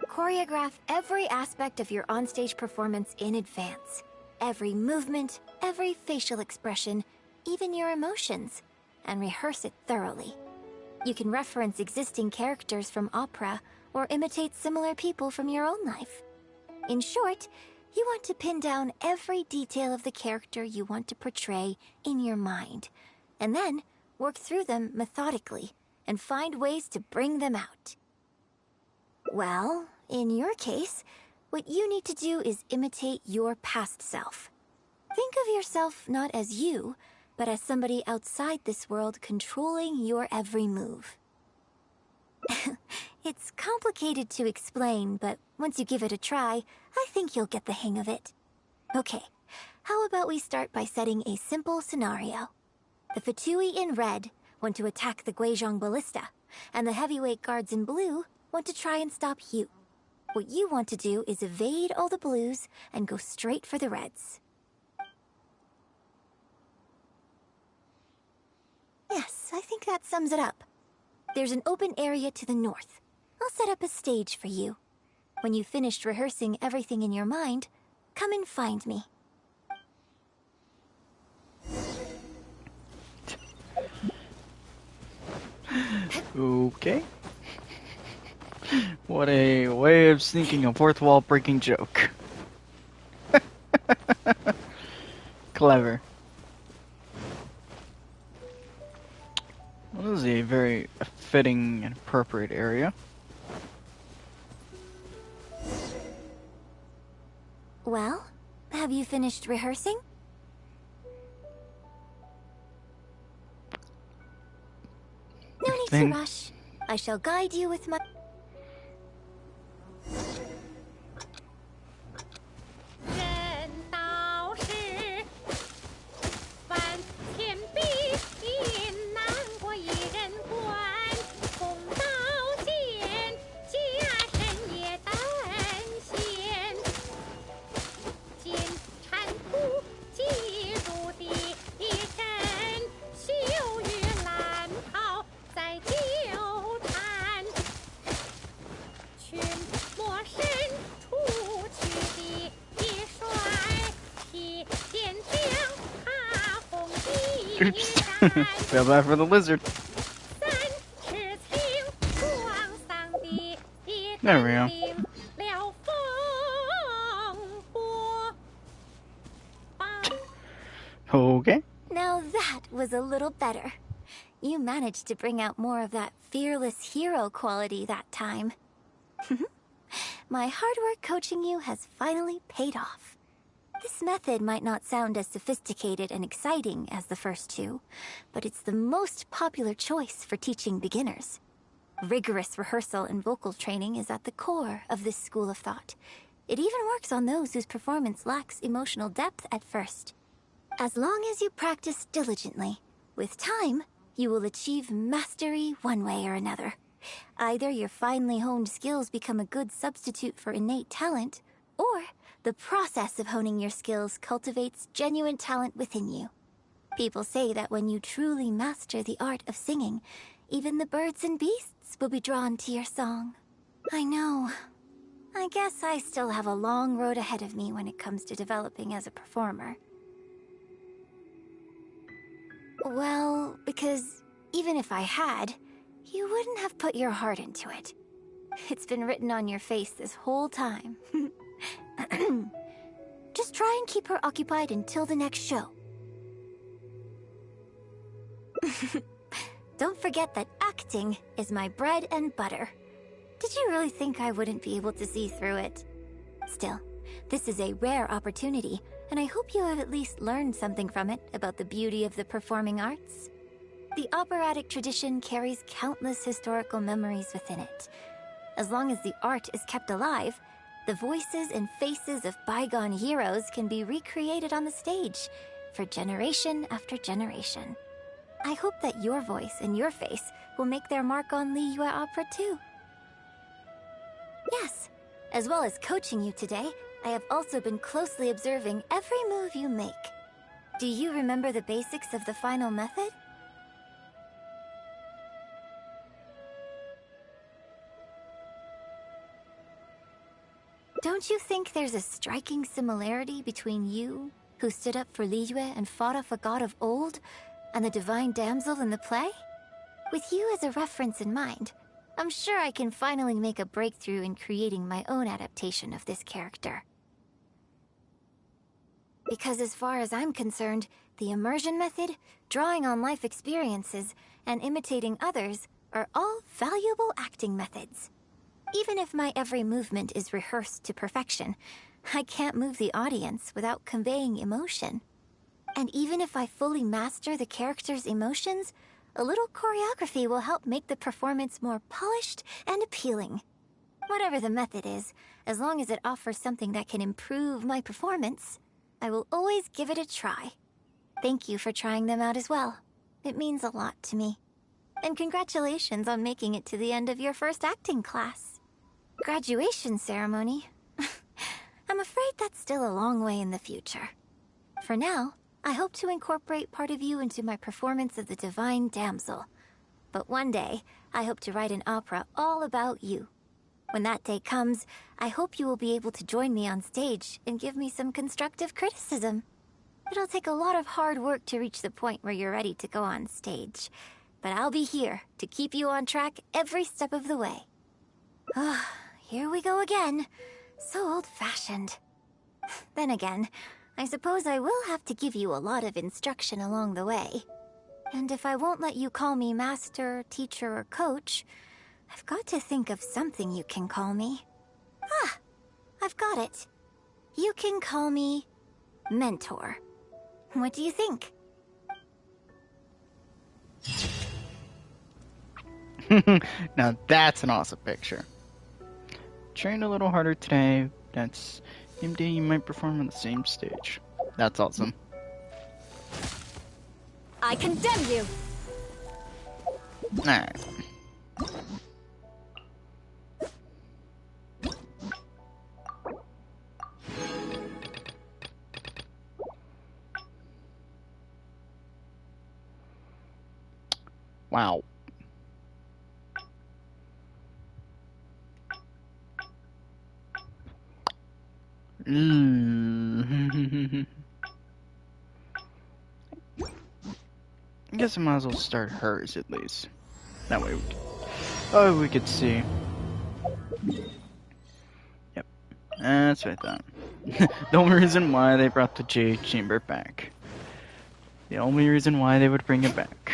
Choreograph every aspect of your onstage performance in advance. Every movement, every facial expression, even your emotions, and rehearse it thoroughly. You can reference existing characters from opera or imitate similar people from your own life. In short, you want to pin down every detail of the character you want to portray in your mind, and then work through them methodically and find ways to bring them out. Well, in your case, what you need to do is imitate your past self. Think of yourself not as you, but as somebody outside this world controlling your every move. It's complicated to explain, but once you give it a try, I think you'll get the hang of it. Okay, how about we start by setting a simple scenario? The Fatui in red want to attack the Guizhong ballista, and the heavyweight guards in blue want to try and stop you. What you want to do is evade all the blues and go straight for the reds. Yes, I think that sums it up. There's an open area to the north. I'll set up a stage for you. When you've finished rehearsing everything in your mind, come and find me. Okay. What a way of sneaking a fourth wall breaking joke. Clever. Well, this is a very fitting and appropriate area. Well, have you finished rehearsing? to thing. rush. I shall guide you with my... 人道是万千比，难过一人关。公道见，家臣也担心。金铲土，记入第一阵，羞于蓝袍在纠缠。群魔神出去的一帅，披剑将踏红一 Oops. 战。 Feel bad for the lizard. 三痴情双丧的 There we go. 领了风波。 Okay. Now that was a little better. You managed to bring out more of that fearless hero quality that time. My hard work coaching you has finally paid off. This method might not sound as sophisticated and exciting as the first two, but it's the most popular choice for teaching beginners. Rigorous rehearsal and vocal training is at the core of this school of thought. It even works on those whose performance lacks emotional depth at first. As long as you practice diligently, with time, you will achieve mastery one way or another. Either your finely honed skills become a good substitute for innate talent, or the process of honing your skills cultivates genuine talent within you. People say that when you truly master the art of singing, even the birds and beasts will be drawn to your song. I know. I guess I still have a long road ahead of me when it comes to developing as a performer. Well, because even if I had, you wouldn't have put your heart into it. It's been written on your face this whole time. Just try and keep her occupied until the next show. Don't forget that acting is my bread and butter. Did you really think I wouldn't be able to see through it? Still, this is a rare opportunity, and I hope you have at least learned something from it about the beauty of the performing arts. The operatic tradition carries countless historical memories within it. As long as the art is kept alive, the voices and faces of bygone heroes can be recreated on the stage for generation after generation. I hope that your voice and your face will make their mark on Liyue Opera too. Yes, as well as coaching you today, I have also been closely observing every move you make. Do you remember the basics of the final method? Don't you think there's a striking similarity between you, who stood up for Liyue and fought off a god of old, and the divine damsel in the play? With you as a reference in mind, I'm sure I can finally make a breakthrough in creating my own adaptation of this character. Because as far as I'm concerned, the immersion method, drawing on life experiences, and imitating others are all valuable acting methods. Even if my every movement is rehearsed to perfection, I can't move the audience without conveying emotion. And even if I fully master the character's emotions, a little choreography will help make the performance more polished and appealing. Whatever the method is, as long as it offers something that can improve my performance, I will always give it a try. Thank you for trying them out as well. It means a lot to me. And congratulations on making it to the end of your first acting class. Graduation ceremony? I'm afraid that's still a long way in the future. For now, I hope to incorporate part of you into my performance of the Divine Damsel. But one day, I hope to write an opera all about you. When that day comes, I hope you will be able to join me on stage and give me some constructive criticism. It'll take a lot of hard work to reach the point where you're ready to go on stage. But I'll be here to keep you on track every step of the way. Ah, here we go again. So old-fashioned. Then again, I suppose I will have to give you a lot of instruction along the way. And if I won't let you call me master, teacher, or coach, I've got to think of something you can call me. Ah, I've got it. You can call me mentor. What do you think? Now that's an awesome picture. Train a little harder today. That's same day you might perform on the same stage. That's awesome. I condemn you! Alright. Wow. I guess I might as well start hers at least. That way we could see. Yep. That's what I thought. The only reason why they brought the Jade Chamber back. The only reason why they would bring it back.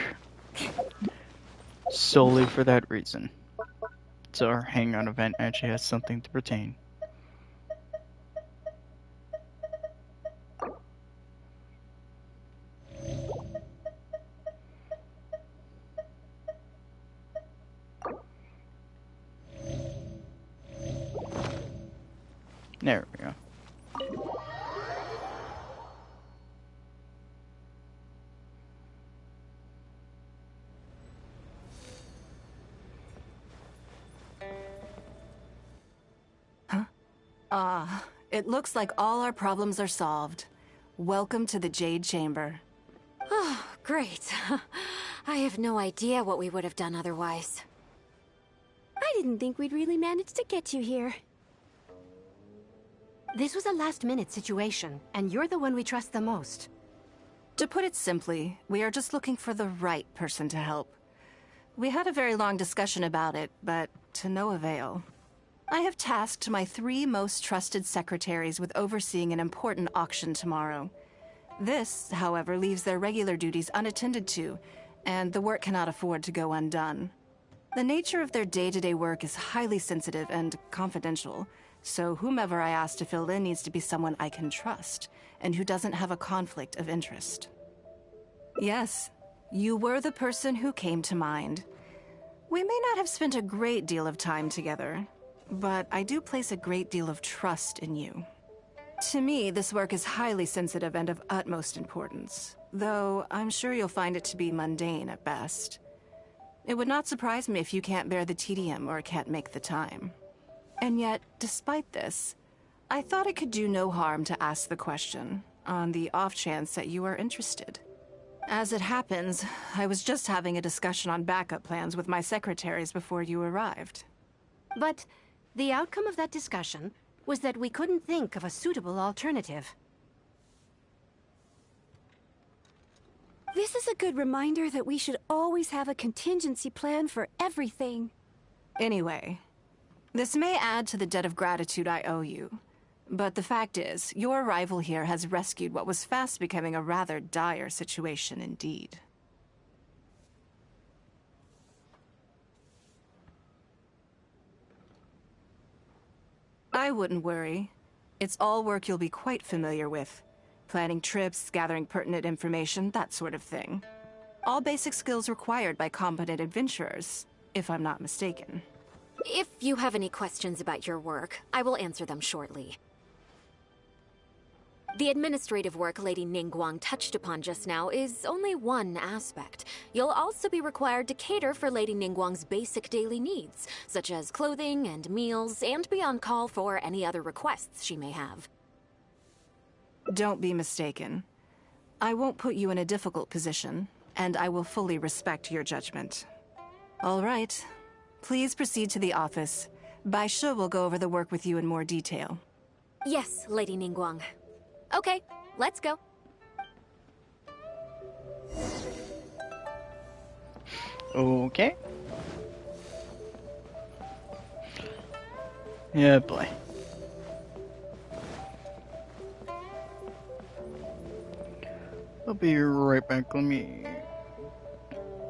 Solely for that reason. So our Hangout event actually has something to pertain. There we go. It looks like all our problems are solved. Welcome to the Jade Chamber. Oh, great. I have no idea what we would have done otherwise. I didn't think we'd really manage to get you here. This was a last-minute situation, and you're the one we trust the most. To put it simply, we are just looking for the right person to help. We had a very long discussion about it, but to no avail. I have tasked my 3 most trusted secretaries with overseeing an important auction tomorrow. This, however, leaves their regular duties unattended to, and the work cannot afford to go undone. The nature of their day-to-day work is highly sensitive and confidential, so whomever I ask to fill in needs to be someone I can trust, and who doesn't have a conflict of interest. Yes, you were the person who came to mind. We may not have spent a great deal of time together, but I do place a great deal of trust in you. To me, this work is highly sensitive and of utmost importance, though I'm sure you'll find it to be mundane at best. It would not surprise me if you can't bear the tedium or can't make the time. And yet, despite this, I thought it could do no harm to ask the question, on the off chance that you are interested. As it happens, I was just having a discussion on backup plans with my secretaries before you arrived. But the outcome of that discussion was that we couldn't think of a suitable alternative. This is a good reminder that we should always have a contingency plan for everything. Anyway, this may add to the debt of gratitude I owe you, but the fact is, your arrival here has rescued what was fast becoming a rather dire situation indeed. I wouldn't worry. It's all work you'll be quite familiar with. Planning trips, gathering pertinent information, that sort of thing. All basic skills required by competent adventurers, if I'm not mistaken. If you have any questions about your work, I will answer them shortly. The administrative work Lady Ningguang touched upon just now is only one aspect. You'll also be required to cater for Lady Ningguang's basic daily needs, such as clothing and meals, and be on call for any other requests she may have. Don't be mistaken. I won't put you in a difficult position, and I will fully respect your judgment. All right. Please proceed to the office. Bai Shi will go over the work with you in more detail. Yes, Lady Ningguang. Okay, let's go. Okay. Yeah, boy. I'll be right back. Let me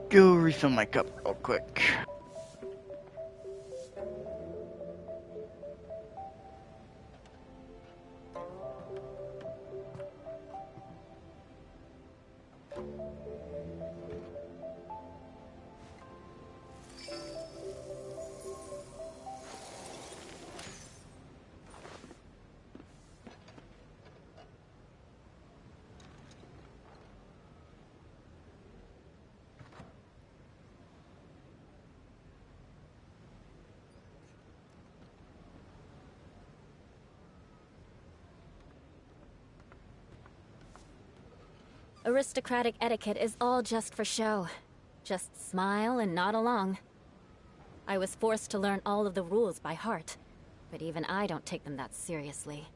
go refill my cup real quick. Aristocratic etiquette is all just for show. Just smile and nod along. I was forced to learn all of the rules by heart, but even I don't take them that seriously.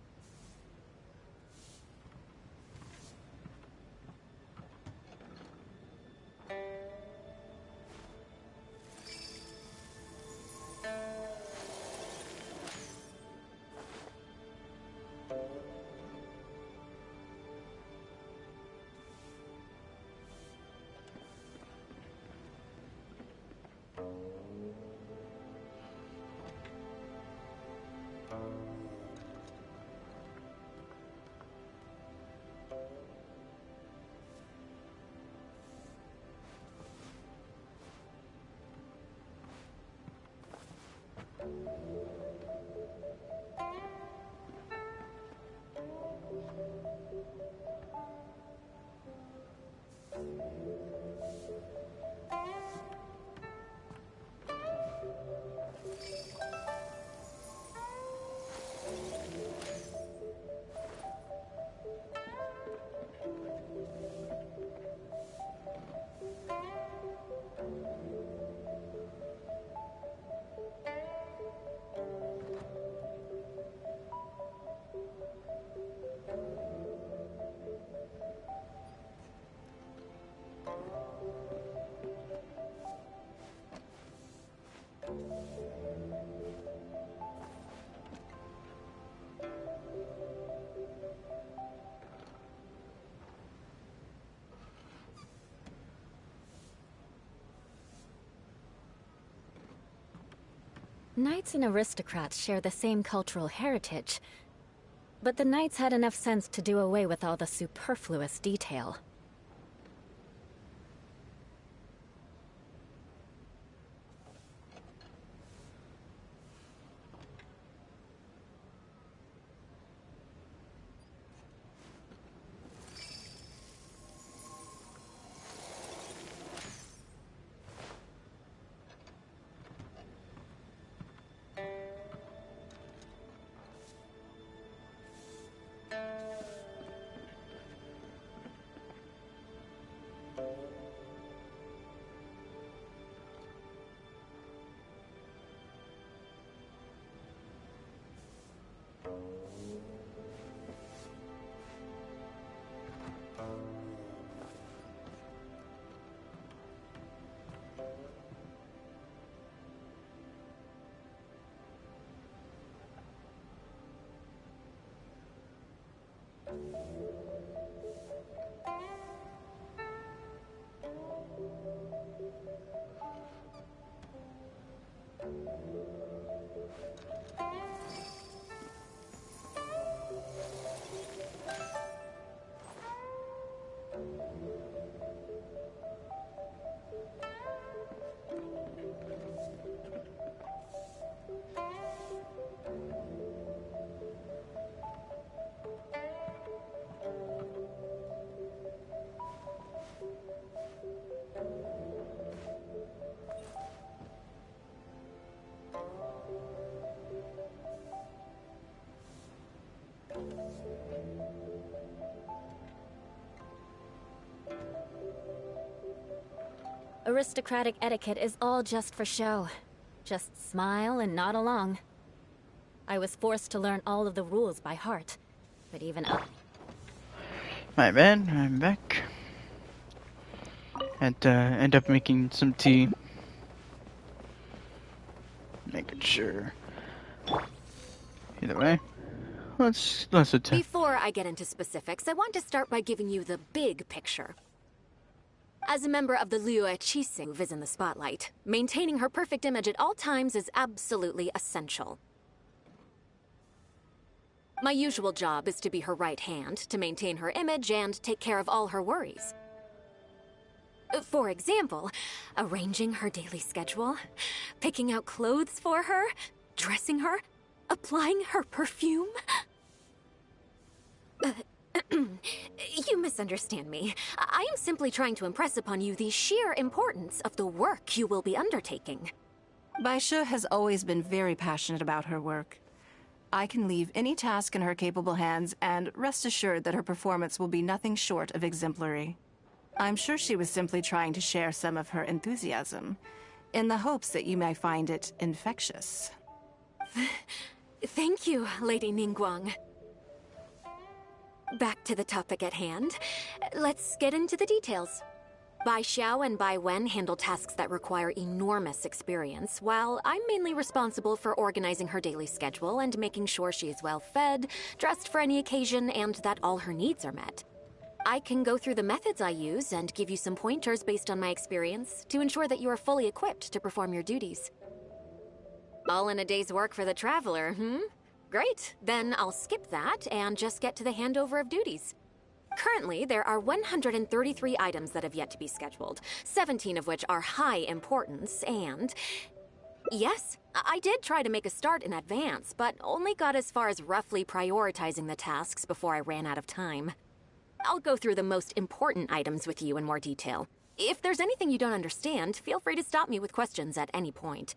Knights and aristocrats share the same cultural heritage, but the knights had enough sense to do away with all the superfluous detail. Aristocratic etiquette is all just for show. Just smile and nod along. I was forced to learn all of the rules by heart, but even I... My bad, I'm back. Had to end up making some tea. Making sure. Either way, let's attempt. Before I get into specifics, I want to start by giving you the big picture. As a member of the Liu Chising who is in the spotlight, maintaining her perfect image at all times is absolutely essential. My usual job is to be her right hand, to maintain her image and take care of all her worries. For example, arranging her daily schedule, picking out clothes for her, dressing her, applying her perfume. You misunderstand me. I am simply trying to impress upon you the sheer importance of the work you will be undertaking. Baisha has always been very passionate about her work. I can leave any task in her capable hands, and rest assured that her performance will be nothing short of exemplary. I'm sure she was simply trying to share some of her enthusiasm, in the hopes that you may find it infectious. Thank you, Lady Ningguang. Back to the topic at hand. Let's get into the details. Bai Xiao and Bai Wen handle tasks that require enormous experience, while I'm mainly responsible for organizing her daily schedule and making sure she is well fed, dressed for any occasion, and that all her needs are met. I can go through the methods I use and give you some pointers based on my experience to ensure that you are fully equipped to perform your duties. All in a day's work for the traveler, Great, then I'll skip that and just get to the handover of duties. Currently, there are 133 items that have yet to be scheduled, 17 of which are high importance, and... Yes, I did try to make a start in advance, but only got as far as roughly prioritizing the tasks before I ran out of time. I'll go through the most important items with you in more detail. If there's anything you don't understand, feel free to stop me with questions at any point.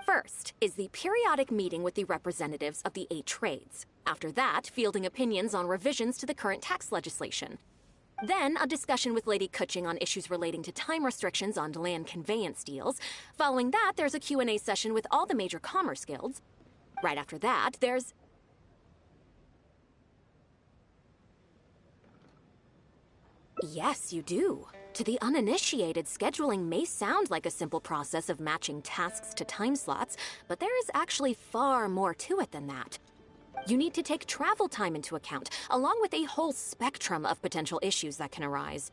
First is the periodic meeting with the representatives of the 8 trades. After that, fielding opinions on revisions to the current tax legislation. Then, a discussion with Lady Kuching on issues relating to time restrictions on land conveyance deals. Following that, there's a Q&A session with all the major commerce guilds. Right after that, there's... Yes, you do. To the uninitiated, scheduling may sound like a simple process of matching tasks to time slots, but there is actually far more to it than that. You need to take travel time into account, along with a whole spectrum of potential issues that can arise.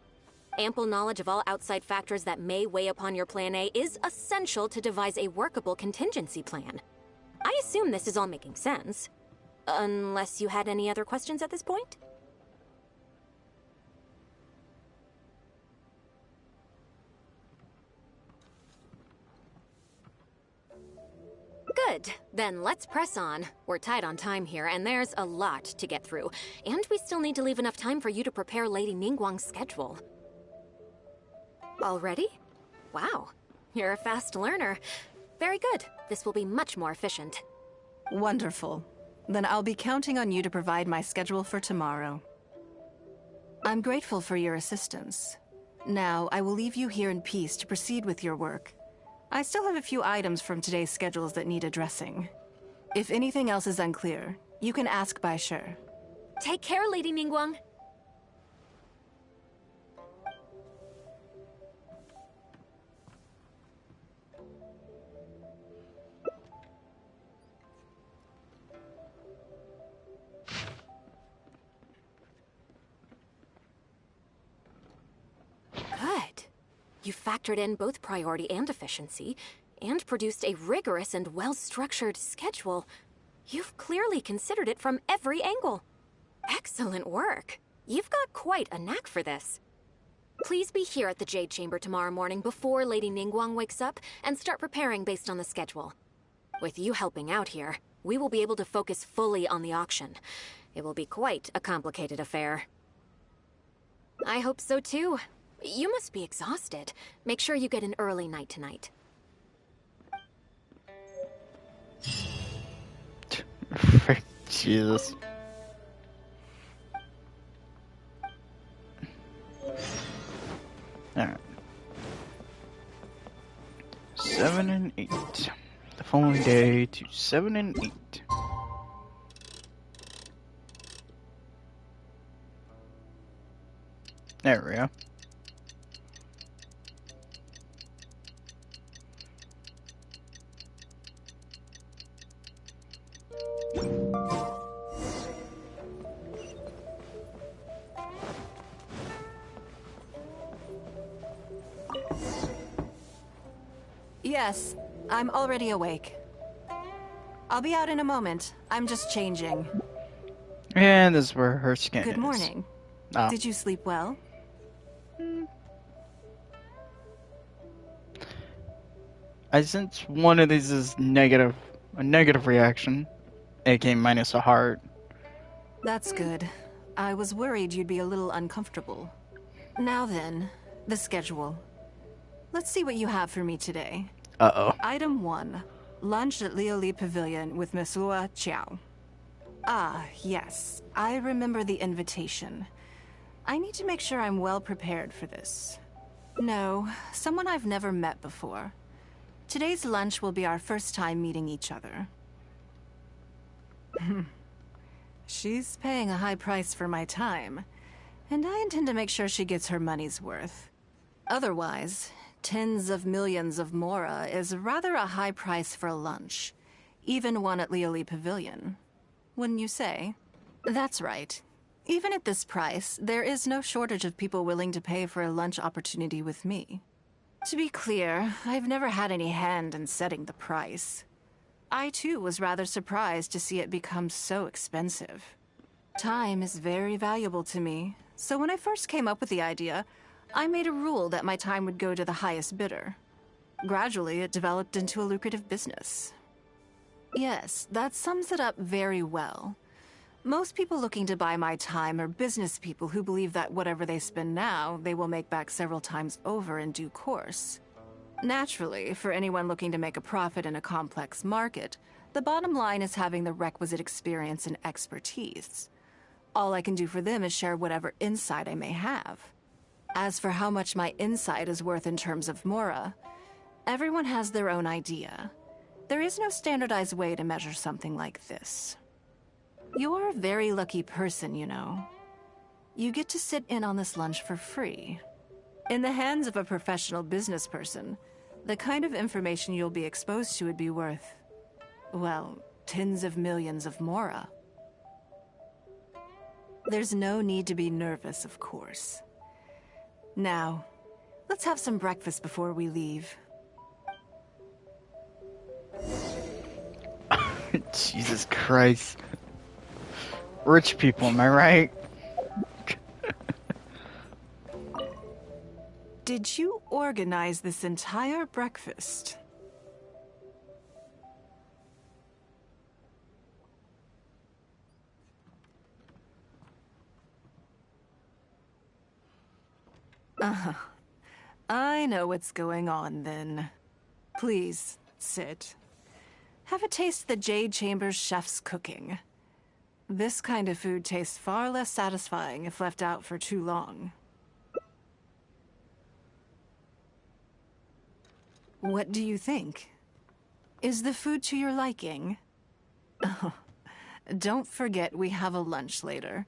Ample knowledge of all outside factors that may weigh upon your Plan A is essential to devise a workable contingency plan. I assume this is all making sense. Unless you had any other questions at this point? Good. Then let's press on. We're tight on time here, and there's a lot to get through. And we still need to leave enough time for you to prepare Lady Ningguang's schedule. Already? Wow. You're a fast learner. Very good. This will be much more efficient. Wonderful. Then I'll be counting on you to provide my schedule for tomorrow. I'm grateful for your assistance. Now, I will leave you here in peace to proceed with your work. I still have a few items from today's schedules that need addressing. If anything else is unclear, you can ask Bai Shi. Take care, Lady Ningguang. Good. You factored in both priority and efficiency, and produced a rigorous and well-structured schedule. You've clearly considered it from every angle. Excellent work. You've got quite a knack for this. Please be here at the Jade Chamber tomorrow morning before Lady Ningguang wakes up and start preparing based on the schedule. With you helping out here, we will be able to focus fully on the auction. It will be quite a complicated affair. I hope so too. You must be exhausted. Make sure you get an early night tonight. Jesus. Alright. 7 and 8. The following day to 7 and 8. There we go. Yes, I'm already awake. I'll be out in a moment. I'm just changing. And this is where her skin is. Good morning. Oh. Did you sleep well? I sense one of these is negative. A negative reaction. AK minus a heart. That's good. I was worried you'd be a little uncomfortable. Now then, the schedule. Let's see what you have for me today. Uh-oh. Item 1. Lunch at Lioli Pavilion with Miss Lua Chiao. Ah, yes. I remember the invitation. I need to make sure I'm well prepared for this. No, someone I've never met before. Today's lunch will be our first time meeting each other. She's paying a high price for my time, and I intend to make sure she gets her money's worth. Otherwise, tens of millions of Mora is rather a high price for a lunch, even one at Leoli Pavilion. Wouldn't you say? That's right. Even at this price, there is no shortage of people willing to pay for a lunch opportunity with me. To be clear, I've never had any hand in setting the price. I too was rather surprised to see it become so expensive. Time is very valuable to me, so when I first came up with the idea, I made a rule that my time would go to the highest bidder. Gradually, it developed into a lucrative business. Yes, that sums it up very well. Most people looking to buy my time are business people who believe that whatever they spend now, they will make back several times over in due course. Naturally, for anyone looking to make a profit in a complex market, the bottom line is having the requisite experience and expertise. All I can do for them is share whatever insight I may have. As for how much my insight is worth in terms of Mora, everyone has their own idea. There is no standardized way to measure something like this. You're a very lucky person, you know. You get to sit in on this lunch for free. In the hands of a professional business person, the kind of information you'll be exposed to would be worth, well, tens of millions of Mora. There's no need to be nervous, of course. Now, let's have some breakfast before we leave. Jesus Christ. Rich people, am I right? Did you organize this entire breakfast? I know what's going on then. Please, sit. Have a taste of the Jade Chamber's chef's cooking. This kind of food tastes far less satisfying if left out for too long. What do you think? Is the food to your liking? Oh, don't forget we have a lunch later.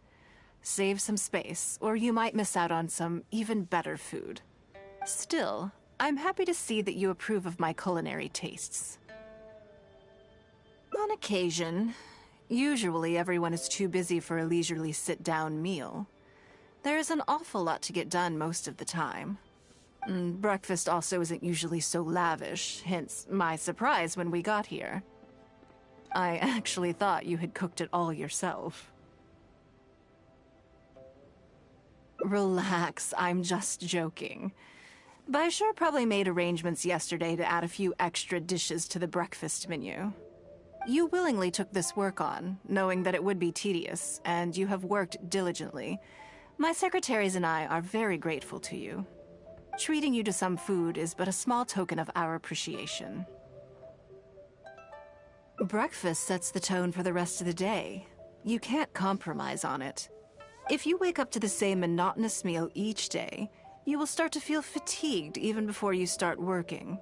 Save some space, or you might miss out on some even better food. Still, I'm happy to see that you approve of my culinary tastes. On occasion, usually everyone is too busy for a leisurely sit-down meal. There is an awful lot to get done most of the time. Breakfast also isn't usually so lavish, hence my surprise when we got here. I actually thought you had cooked it all yourself. Relax, I'm just joking. Baishar probably made arrangements yesterday to add a few extra dishes to the breakfast menu. You willingly took this work on, knowing that it would be tedious, and you have worked diligently. My secretaries and I are very grateful to you. Treating you to some food is but a small token of our appreciation. Breakfast sets the tone for the rest of the day. You can't compromise on it. If you wake up to the same monotonous meal each day, you will start to feel fatigued even before you start working.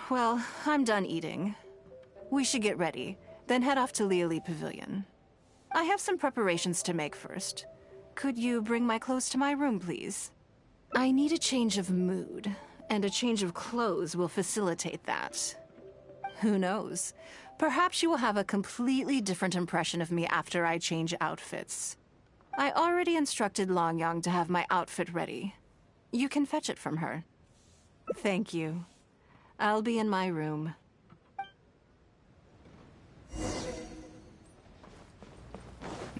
Well, I'm done eating. We should get ready, then head off to Leoli Pavilion. I have some preparations to make first. Could you bring my clothes to my room, please? I need a change of mood, and a change of clothes will facilitate that. Who knows? Perhaps you will have a completely different impression of me after I change outfits. I already instructed Longyang to have my outfit ready. You can fetch it from her. Thank you. I'll be in my room.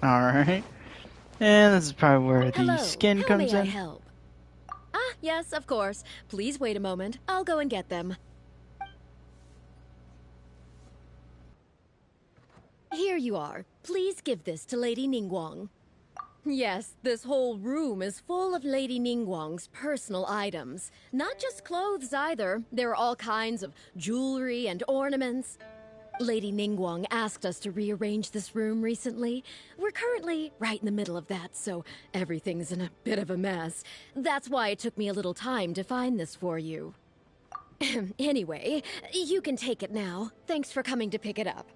Alright. And this is probably where the Hello, skin how comes may I in. help? Ah, yes, of course. Please wait a moment. I'll go and get them. Here you are. Please give this to Lady Ningguang. Yes, this whole room is full of Lady Ningguang's personal items. Not just clothes either. There are all kinds of jewelry and ornaments. Lady Ningguang asked us to rearrange this room recently. We're currently right in the middle of that, so everything's in a bit of a mess. That's why it took me a little time to find this for you. Anyway, you can take it now. Thanks for coming to pick it up.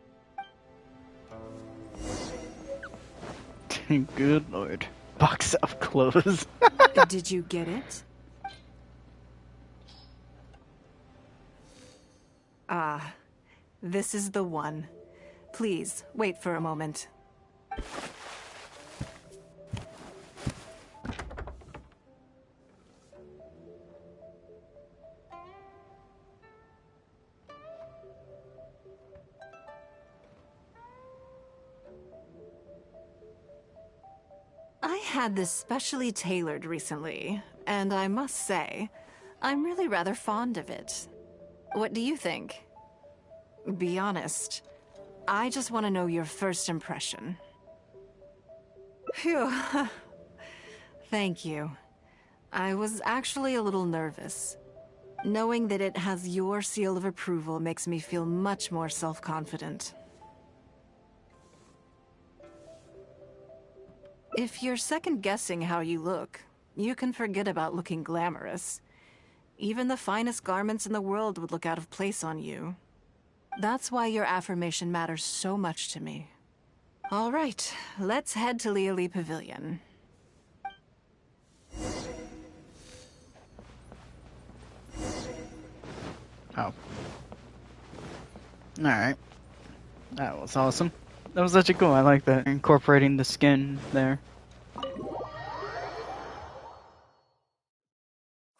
Good lord. Box of clothes. Did you get it? Ah, this is the one. Please, wait for a moment. I had this specially tailored recently, and I must say, I'm really rather fond of it. What do you think? Be honest. I just want to know your first impression. Phew. Thank you. I was actually a little nervous. Knowing that it has your seal of approval makes me feel much more self-confident. If you're second-guessing how you look, you can forget about looking glamorous. Even the finest garments in the world would look out of place on you. That's why your affirmation matters so much to me. All right, let's head to Liali Pavilion. Oh. Alright. That was awesome. That was such a cool, I like that. Incorporating the skin there.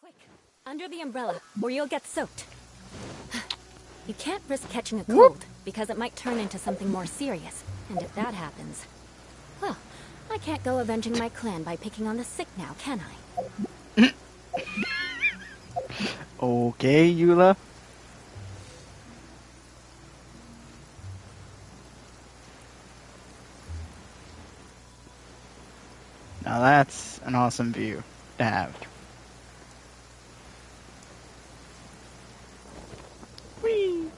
Quick, under the umbrella, or you'll get soaked. You can't risk catching a cold, because it might turn into something more serious. And if that happens, well, I can't go avenging my clan by picking on the sick now, can I? Okay, Eula. Now that's an awesome view to have. Whee!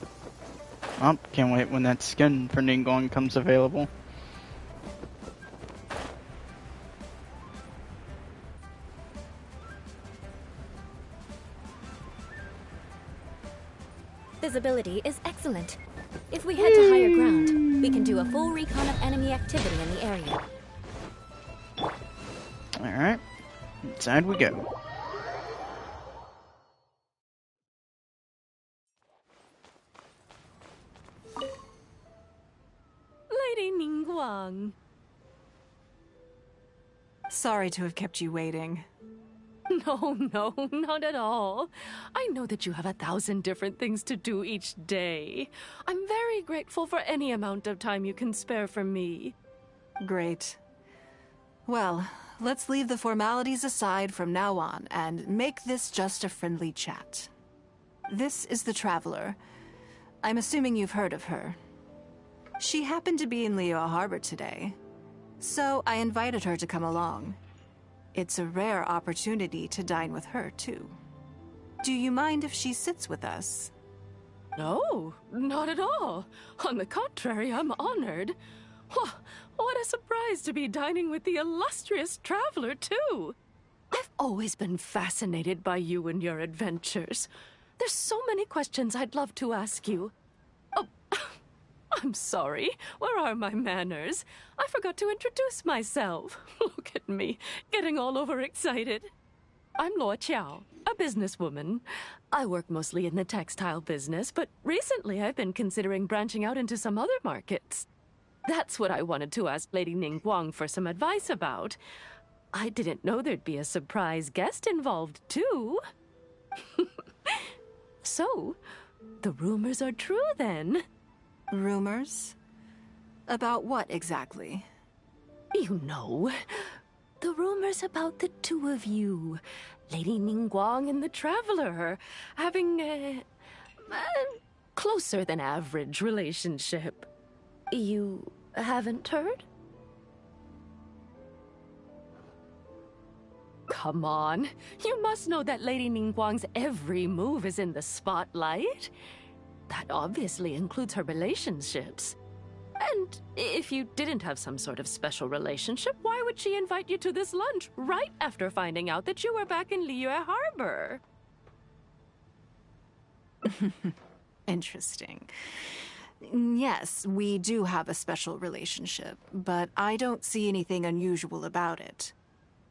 Oh, can't wait when that skin for Ningguang comes available. Visibility is excellent. If we head to higher ground, we can do a full recon of enemy activity in the area. Alright, inside we go. Lady Ningguang. Sorry to have kept you waiting. No, not at all. I know that you have 1,000 different things to do each day. I'm very grateful for any amount of time you can spare for me. Great. Well, let's leave the formalities aside from now on and make this just a friendly chat. This is the Traveler. I'm assuming you've heard of her. She happened to be in Liyue Harbor today, so I invited her to come along. It's a rare opportunity to dine with her, too. Do you mind if she sits with us? No, not at all. On the contrary, I'm honored. What a surprise to be dining with the illustrious Traveler, too. I've always been fascinated by you and your adventures. There's so many questions I'd love to ask you. Oh, I'm sorry. Where are my manners? I forgot to introduce myself. Look at me, getting all overexcited. I'm Luo Qiao, a businesswoman. I work mostly in the textile business, but recently I've been considering branching out into some other markets. That's what I wanted to ask Lady Ningguang for some advice about. I didn't know there'd be a surprise guest involved, too. So, the rumors are true, then? Rumors? About what, exactly? You know, the rumors about the two of you, Lady Ningguang and the Traveler, having a closer than average relationship. You haven't heard? come on. You must know that Lady Ningguang's every move is in the spotlight. That obviously includes her relationships. And if you didn't have some sort of special relationship, why would she invite you to this lunch right after finding out that you were back in Liyue Harbor? Interesting. Yes, we do have a special relationship, but I don't see anything unusual about it.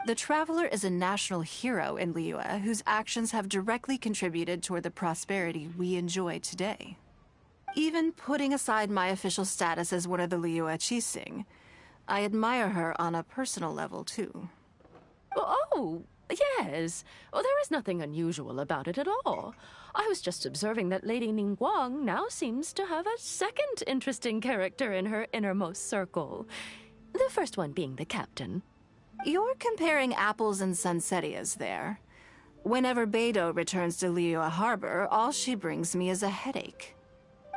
The Traveler is a national hero in Liyue whose actions have directly contributed toward the prosperity we enjoy today. Even putting aside my official status as one of the Liyue Qixing, I admire her on a personal level, too. Oh, yes. Well, there is nothing unusual about it at all. I was just observing that Lady Ningguang now seems to have a second interesting character in her innermost circle. The first one being the captain. You're comparing apples and sunsettias there. Whenever Beidou returns to Liyue Harbor, all she brings me is a headache.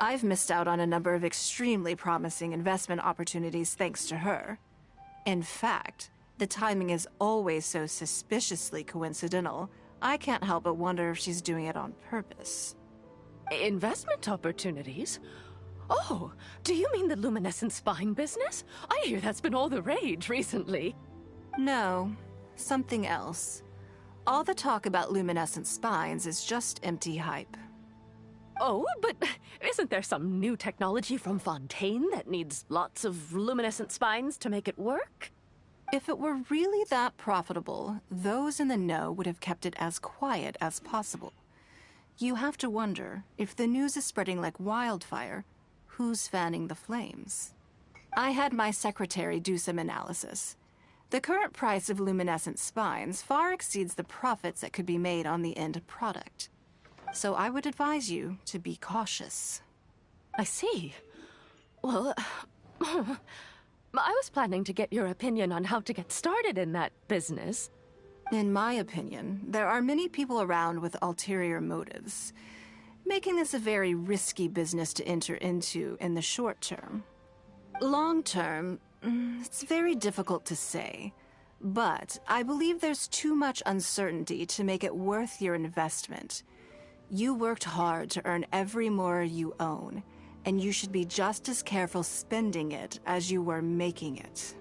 I've missed out on a number of extremely promising investment opportunities thanks to her. In fact, the timing is always so suspiciously coincidental, I can't help but wonder if she's doing it on purpose. Investment opportunities? Oh, do you mean the luminescent spine business? I hear that's been all the rage recently. No, something else. All the talk about luminescent spines is just empty hype. Oh, but isn't there some new technology from Fontaine that needs lots of luminescent spines to make it work? If it were really that profitable, those in the know would have kept it as quiet as possible. You have to wonder, if the news is spreading like wildfire, who's fanning the flames? I had my secretary do some analysis. The current price of luminescent spines far exceeds the profits that could be made on the end product. So I would advise you to be cautious. I see. Well, I was planning to get your opinion on how to get started in that business. In my opinion, there are many people around with ulterior motives, making this a very risky business to enter into in the short term. Long term, it's very difficult to say, but I believe there's too much uncertainty to make it worth your investment. You worked hard to earn every more you own, and you should be just as careful spending it as you were making it.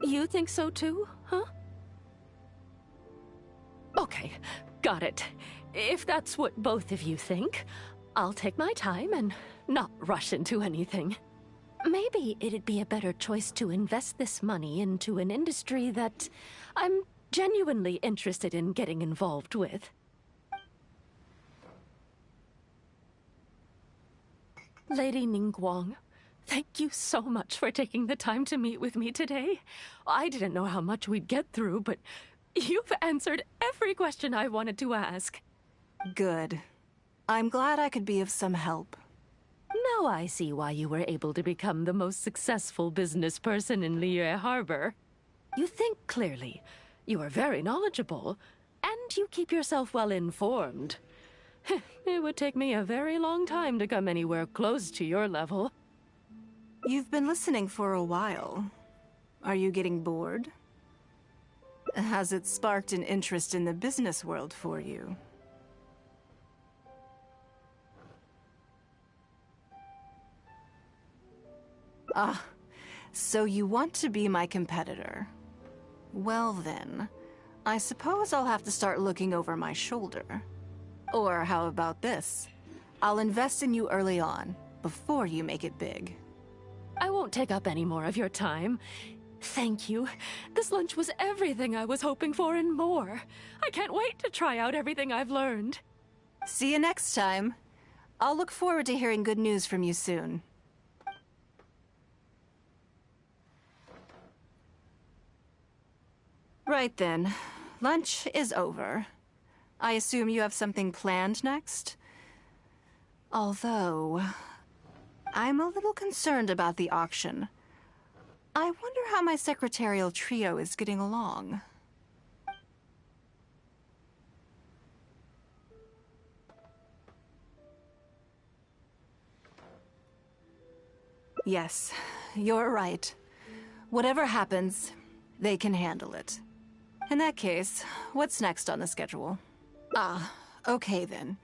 You think so too, huh? Okay, got it. If that's what both of you think, I'll take my time and not rush into anything. Maybe it'd be a better choice to invest this money into an industry that I'm genuinely interested in getting involved with. Lady Ningguang, thank you so much for taking the time to meet with me today. I didn't know how much we'd get through, but you've answered every question I wanted to ask. Good. I'm glad I could be of some help. Now I see why you were able to become the most successful business person in Liyue Harbor. You think clearly, you are very knowledgeable, and you keep yourself well informed. It would take me a very long time to come anywhere close to your level. You've been listening for a while. Are you getting bored? Has it sparked an interest in the business world for you? Ah, so you want to be my competitor. Well then, I suppose I'll have to start looking over my shoulder. Or how about this? I'll invest in you early on, before you make it big. I won't take up any more of your time. Thank you. This lunch was everything I was hoping for and more. I can't wait to try out everything I've learned. See you next time. I'll look forward to hearing good news from you soon. Right then. Lunch is over. I assume you have something planned next? Although, I'm a little concerned about the auction. I wonder how my secretarial trio is getting along. Yes, you're right. Whatever happens, they can handle it. In that case, what's next on the schedule? Ah, okay then.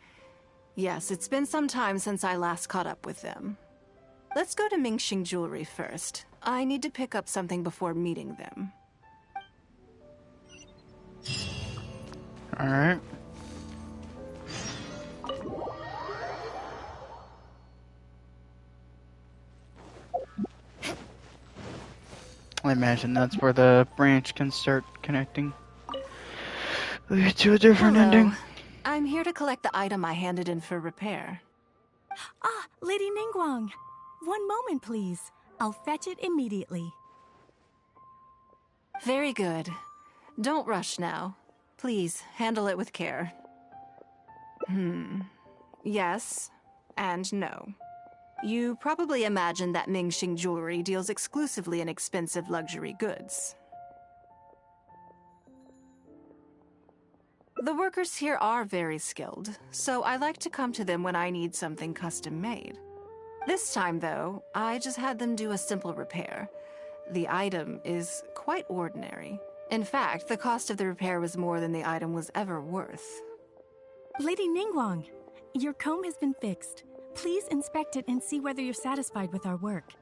Yes, it's been some time since I last caught up with them. Let's go to Mingxing Jewelry first. I need to pick up something before meeting them. Alright. I imagine that's where the branch can start connecting. Lead to a different ending. I'm here to collect the item I handed in for repair. Ah, Lady Ningguang. One moment, please. I'll fetch it immediately. Very good. Don't rush now. Please, handle it with care. Yes, and no. You probably imagine that Mingxing Jewelry deals exclusively in expensive luxury goods. The workers here are very skilled, so I like to come to them when I need something custom-made. This time, though, I just had them do a simple repair. The item is quite ordinary. In fact, the cost of the repair was more than the item was ever worth. Lady Ningguang, your comb has been fixed. Please inspect it and see whether you're satisfied with our work.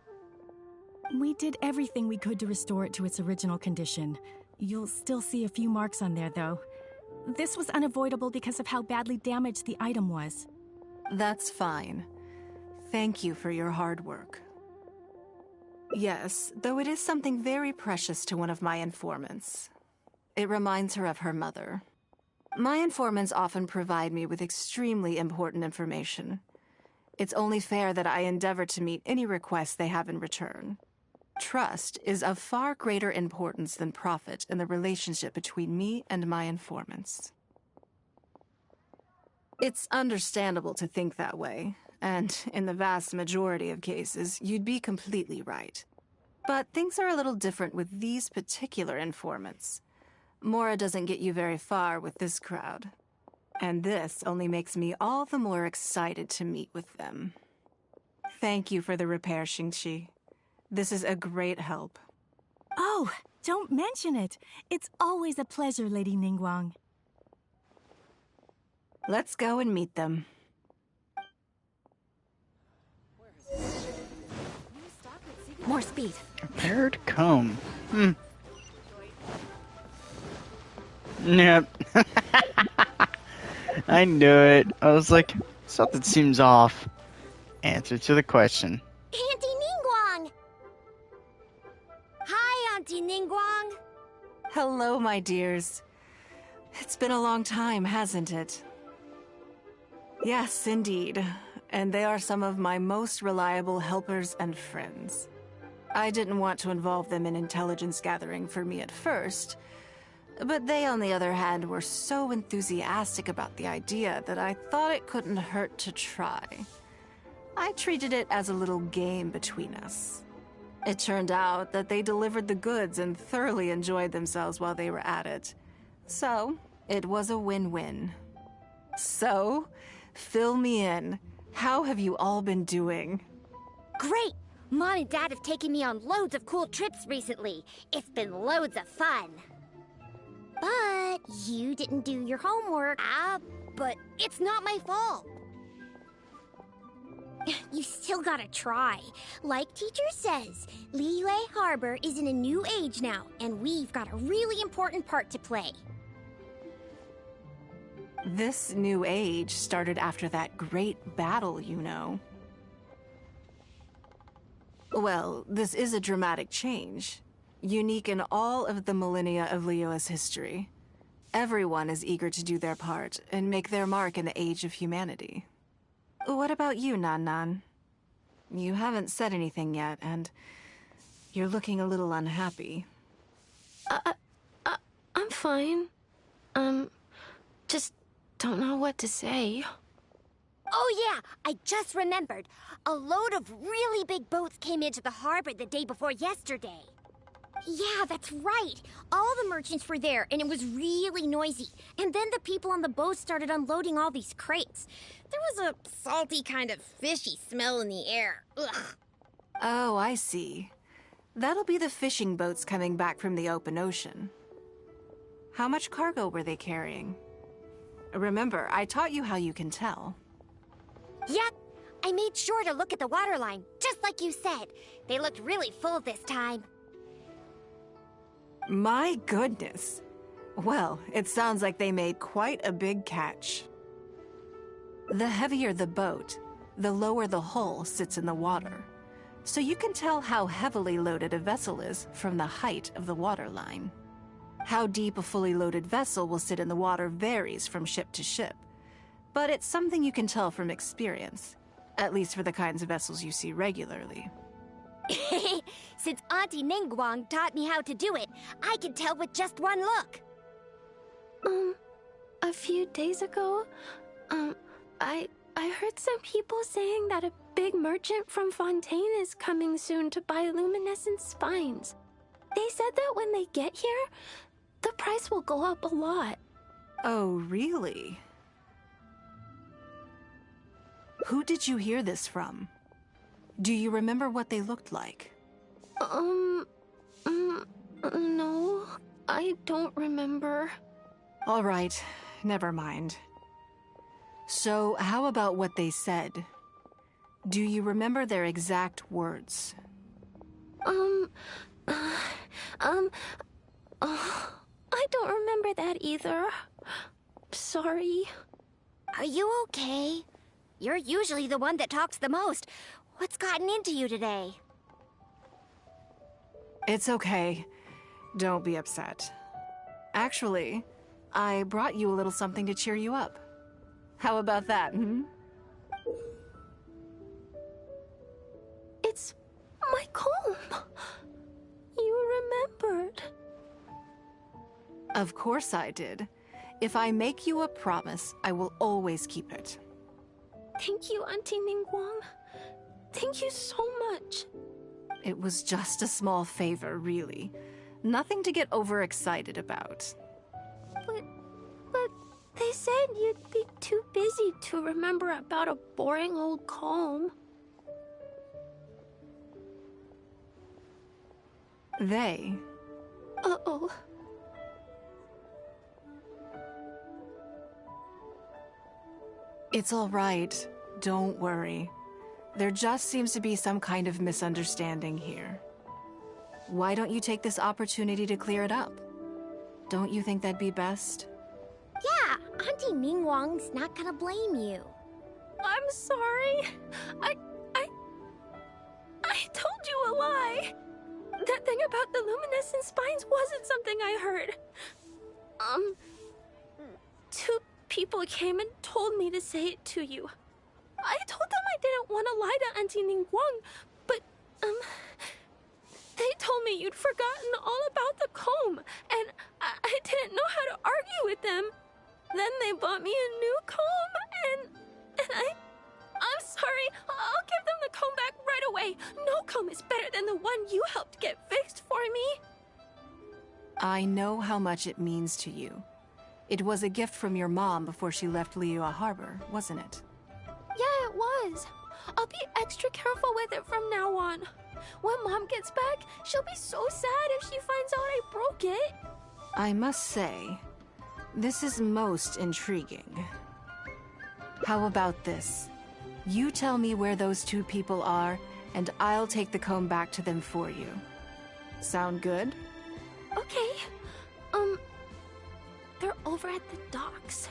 We did everything we could to restore it to its original condition. You'll still see a few marks on there, though. This was unavoidable because of how badly damaged the item was. That's fine. Thank you for your hard work. Yes, though it is something very precious to one of my informants. It reminds her of her mother. My informants often provide me with extremely important information. It's only fair that I endeavor to meet any requests they have in return. Trust is of far greater importance than profit in the relationship between me and my informants. It's understandable to think that way, and in the vast majority of cases, you'd be completely right. But things are a little different with these particular informants. Mora doesn't get you very far with this crowd. And this only makes me all the more excited to meet with them. Thank you for the repair, Xingqi. This is a great help. Oh, don't mention it. It's always a pleasure, Lady Ningguang. Let's go and meet them. More speed. Repaired comb. Yep. I knew it. I was like, something seems off. Answer to the question. Auntie Ningguang! Hi, Auntie Ningguang! Hello, my dears. It's been a long time, hasn't it? Yes, indeed. And they are some of my most reliable helpers and friends. I didn't want to involve them in intelligence gathering for me at first, but they, on the other hand, were so enthusiastic about the idea that I thought it couldn't hurt to try. I treated it as a little game between us. It turned out that they delivered the goods and thoroughly enjoyed themselves while they were at it. So, it was a win-win. So, fill me in. How have you all been doing? Great! Mom and Dad have taken me on loads of cool trips recently. It's been loads of fun. But you didn't do your homework. But it's not my fault. You still gotta try. Like teacher says, Liyue Harbor is in a new age now, and we've got a really important part to play. This new age started after that great battle, you know. Well, this is a dramatic change, unique in all of the millennia of Liyue's history. Everyone is eager to do their part and make their mark in the age of humanity. What about you, Nan? You haven't said anything yet, and you're looking a little unhappy. I'm fine. Just don't know what to say. Oh yeah, I just remembered. A load of really big boats came into the harbor the day before yesterday. Yeah, that's right. All the merchants were there, and it was really noisy. And then the people on the boat started unloading all these crates. There was a salty kind of fishy smell in the air. Ugh. Oh, I see. That'll be the fishing boats coming back from the open ocean. How much cargo were they carrying? Remember, I taught you how you can tell. Yep. I made sure to look at the waterline, just like you said. They looked really full this time. My goodness. Well, it sounds like they made quite a big catch. The heavier the boat, the lower the hull sits in the water. So you can tell how heavily loaded a vessel is from the height of the waterline. How deep a fully loaded vessel will sit in the water varies from ship to ship. But it's something you can tell from experience, at least for the kinds of vessels you see regularly. Since Auntie Ningguang taught me how to do it, I can tell with just one look. A few days ago, I heard some people saying that a big merchant from Fontaine is coming soon to buy luminescent spines. They said that when they get here, the price will go up a lot. Oh, really? Who did you hear this from? Do you remember what they looked like? No, I don't remember. All right, never mind. So, how about what they said? Do you remember their exact words? I don't remember that either. Sorry. Are you okay? You're usually the one that talks the most. What's gotten into you today? It's okay. Don't be upset. Actually, I brought you a little something to cheer you up. How about that, hmm? It's my comb. You remembered. Of course I did. If I make you a promise, I will always keep it. Thank you, Auntie Ningguang. Thank you so much. It was just a small favor, really. Nothing to get overexcited about. But they said you'd be too busy to remember about a boring old comb. They? Uh-oh. It's all right. Don't worry. There just seems to be some kind of misunderstanding here. Why don't you take this opportunity to clear it up? Don't you think that'd be best? Yeah, Auntie Ningguang's not gonna blame you. I'm sorry. I told you a lie. That thing about the luminescent spines wasn't something I heard. Two people came and told me to say it to you. I told them I didn't want to lie to Auntie Ningguang, but, they told me you'd forgotten all about the comb, and I didn't know how to argue with them. Then they bought me a new comb, and I'm sorry. I'll give them the comb back right away. No comb is better than the one you helped get fixed for me. I know how much it means to you. It was a gift from your mom before she left Liyue Harbor, wasn't it? Yeah, it was. I'll be extra careful with it from now on. When Mom gets back, she'll be so sad if she finds out I broke it. I must say, this is most intriguing. How about this? You tell me where those two people are, and I'll take the comb back to them for you. Sound good? Okay. They're over at the docks.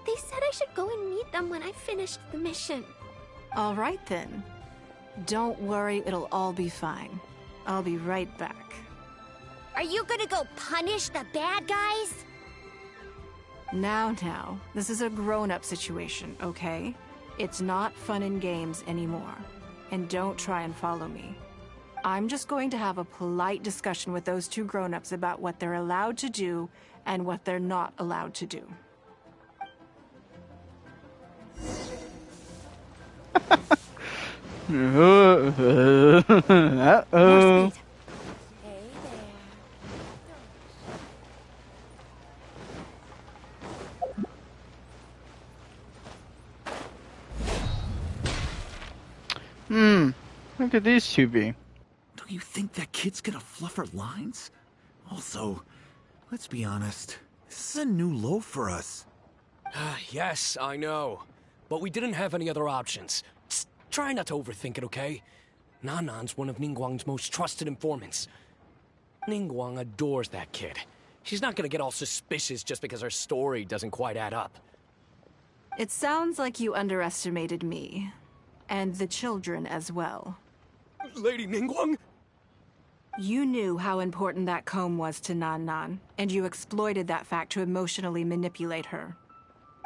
They said I should go and meet them when I finished the mission. All right then. Don't worry, it'll all be fine. I'll be right back. Are you gonna go punish the bad guys? Now, this is a grown-up situation, okay? It's not fun and games anymore. And don't try and follow me. I'm just going to have a polite discussion with those two grown-ups about what they're allowed to do and what they're not allowed to do. Uh-oh. Who could these two be? Do you think that kid's gonna fluff her lines? Also, let's be honest, This is a new low for us. Yes, I know. But we didn't have any other options. Just try not to overthink it, okay? Nanan's one of Ningguang's most trusted informants. Ningguang adores that kid. She's not gonna get all suspicious just because her story doesn't quite add up. It sounds like you underestimated me. And the children as well. Lady Ningguang? You knew how important that comb was to Nan Nan, and you exploited that fact to emotionally manipulate her.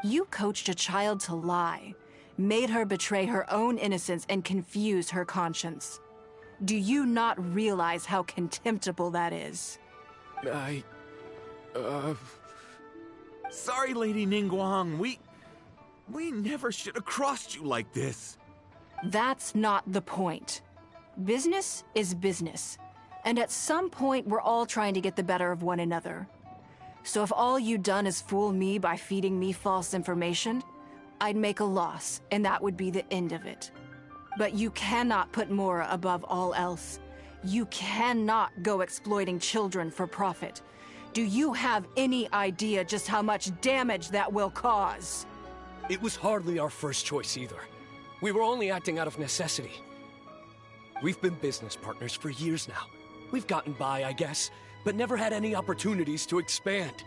You coached a child to lie, made her betray her own innocence and confuse her conscience. Do you not realize how contemptible that is? Sorry, Lady Ningguang. We never should have crossed you like this. That's not the point. Business is business. And at some point, we're all trying to get the better of one another. So if all you've done is fool me by feeding me false information, I'd make a loss, and that would be the end of it. But you cannot put Mora above all else. You cannot go exploiting children for profit. Do you have any idea just how much damage that will cause? It was hardly our first choice either. We were only acting out of necessity. We've been business partners for years now. We've gotten by, I guess, but never had any opportunities to expand.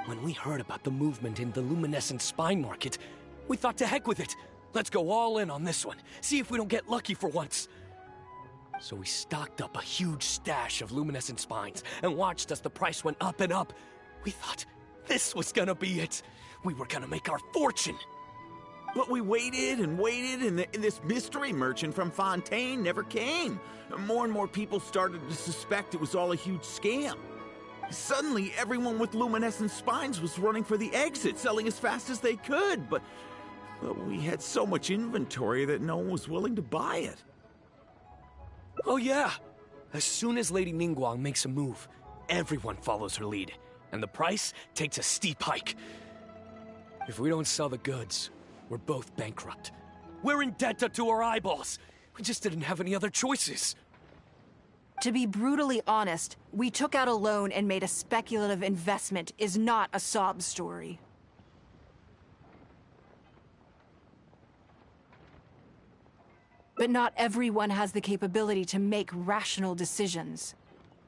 When we heard about the movement in the luminescent spine market, we thought to heck with it. Let's go all in on this one, see if we don't get lucky for once. So we stocked up a huge stash of luminescent spines and watched as the price went up and up. We thought this was gonna be it. We were gonna make our fortune. But we waited and waited, and this mystery merchant from Fontaine never came. More and more people started to suspect it was all a huge scam. Suddenly, everyone with luminescent spines was running for the exit, selling as fast as they could, but we had so much inventory that no one was willing to buy it. Oh yeah! As soon as Lady Ningguang makes a move, everyone follows her lead, and the price takes a steep hike. If we don't sell the goods, we're both bankrupt. We're in debt up to our eyeballs. We just didn't have any other choices. To be brutally honest, we took out a loan and made a speculative investment is not a sob story. But not everyone has the capability to make rational decisions.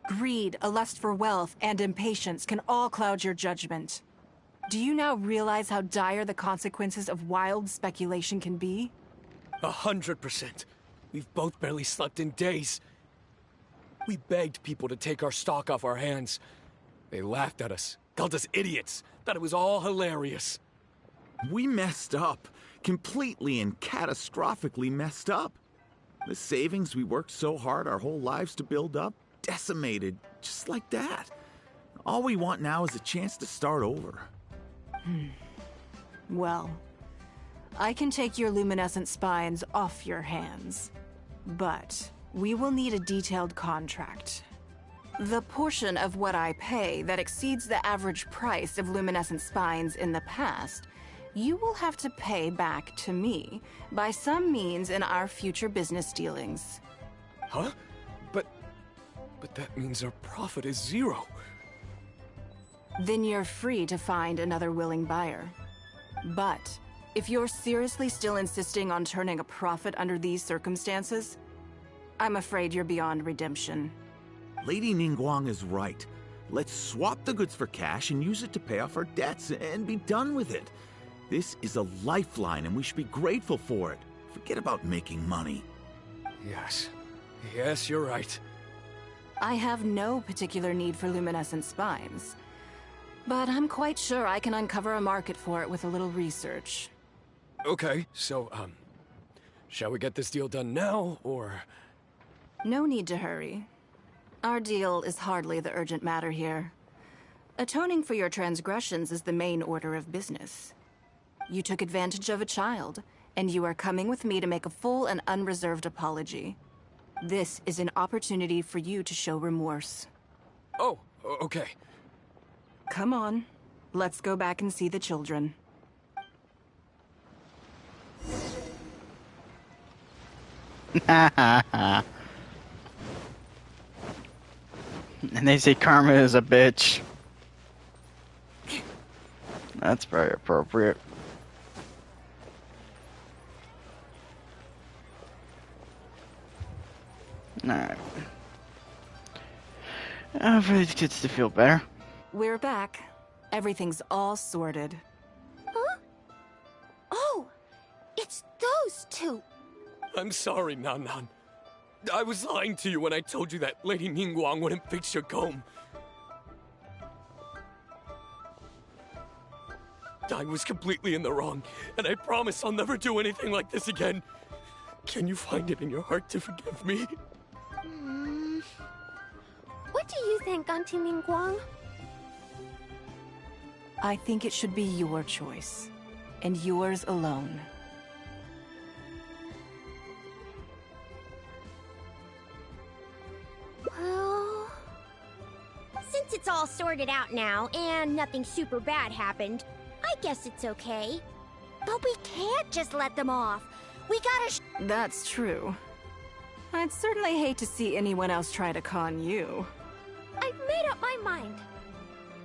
Greed, a lust for wealth, and impatience can all cloud your judgment. Do you now realize how dire the consequences of wild speculation can be? 100%. We've both barely slept in days. We begged people to take our stock off our hands. They laughed at us, called us idiots, thought it was all hilarious. We messed up. Completely and catastrophically messed up. The savings we worked so hard our whole lives to build up, decimated, just like that. All we want now is a chance to start over. Well, I can take your luminescent spines off your hands, but we will need a detailed contract. The portion of what I pay that exceeds the average price of luminescent spines in the past, you will have to pay back to me by some means in our future business dealings. Huh? But that means our profit is zero. Then you're free to find another willing buyer. But if you're seriously still insisting on turning a profit under these circumstances, I'm afraid you're beyond redemption. Lady Ningguang is right. Let's swap the goods for cash and use it to pay off our debts and be done with it. This is a lifeline and we should be grateful for it. Forget about making money. Yes. Yes, you're right. I have no particular need for luminescent spines. But I'm quite sure I can uncover a market for it with a little research. Okay, so, shall we get this deal done now, or...? No need to hurry. Our deal is hardly the urgent matter here. Atoning for your transgressions is the main order of business. You took advantage of a child, and you are coming with me to make a full and unreserved apology. This is an opportunity for you to show remorse. Oh, okay. Come on, let's go back and see the children. And they say karma is a bitch. That's very appropriate. Alright. For these kids to feel better. We're back. Everything's all sorted. Huh? Oh, it's those two. I'm sorry, Nan Nan. I was lying to you when I told you that Lady Ningguang wouldn't fix your comb. I was completely in the wrong, and I promise I'll never do anything like this again. Can you find it in your heart to forgive me? What do you think, Auntie Ningguang? I think it should be your choice, and yours alone. Well... Since it's all sorted out now, and nothing super bad happened, I guess it's okay. But we can't just let them off. We gotta That's true. I'd certainly hate to see anyone else try to con you. I've made up my mind.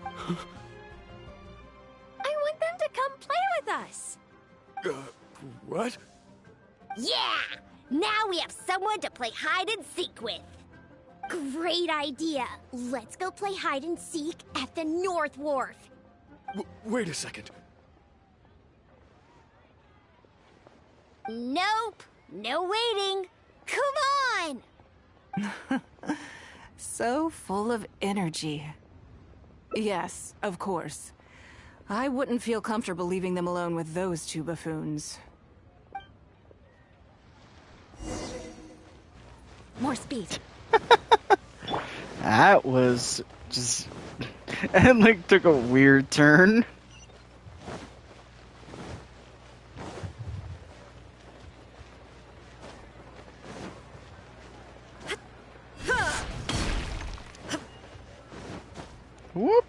I want them to come play with us. What? Yeah! Now we have someone to play hide and seek with. Great idea. Let's go play hide and seek at the North Wharf. Wait a second. Nope. No waiting. Come on! So full of energy. Yes, of course. I wouldn't feel comfortable leaving them alone with those two buffoons. More speed. That was just... it like took a weird turn. Whoop.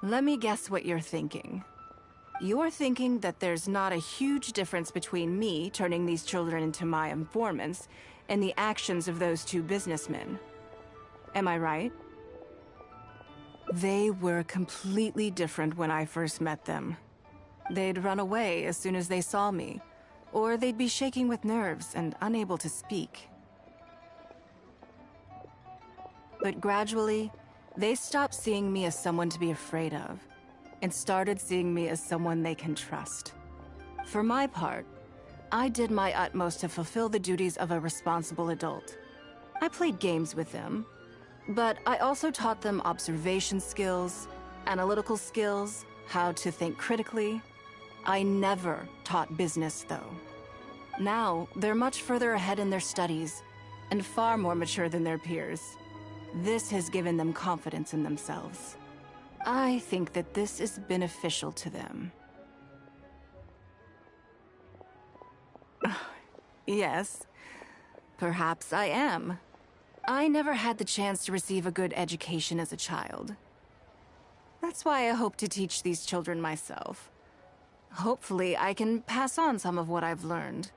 Let me guess what you're thinking. You're thinking that there's not a huge difference between me turning these children into my informants and the actions of those two businessmen. Am I right? They were completely different when I first met them. They'd run away as soon as they saw me, or they'd be shaking with nerves and unable to speak. But gradually, they stopped seeing me as someone to be afraid of, and started seeing me as someone they can trust. For my part, I did my utmost to fulfill the duties of a responsible adult. I played games with them, but I also taught them observation skills, analytical skills, how to think critically. I never taught business, though. Now, they're much further ahead in their studies, and far more mature than their peers. This has given them confidence in themselves. I think that this is beneficial to them. Yes, perhaps I am. I never had the chance to receive a good education as a child. That's why I hope to teach these children myself. Hopefully, I can pass on some of what I've learned.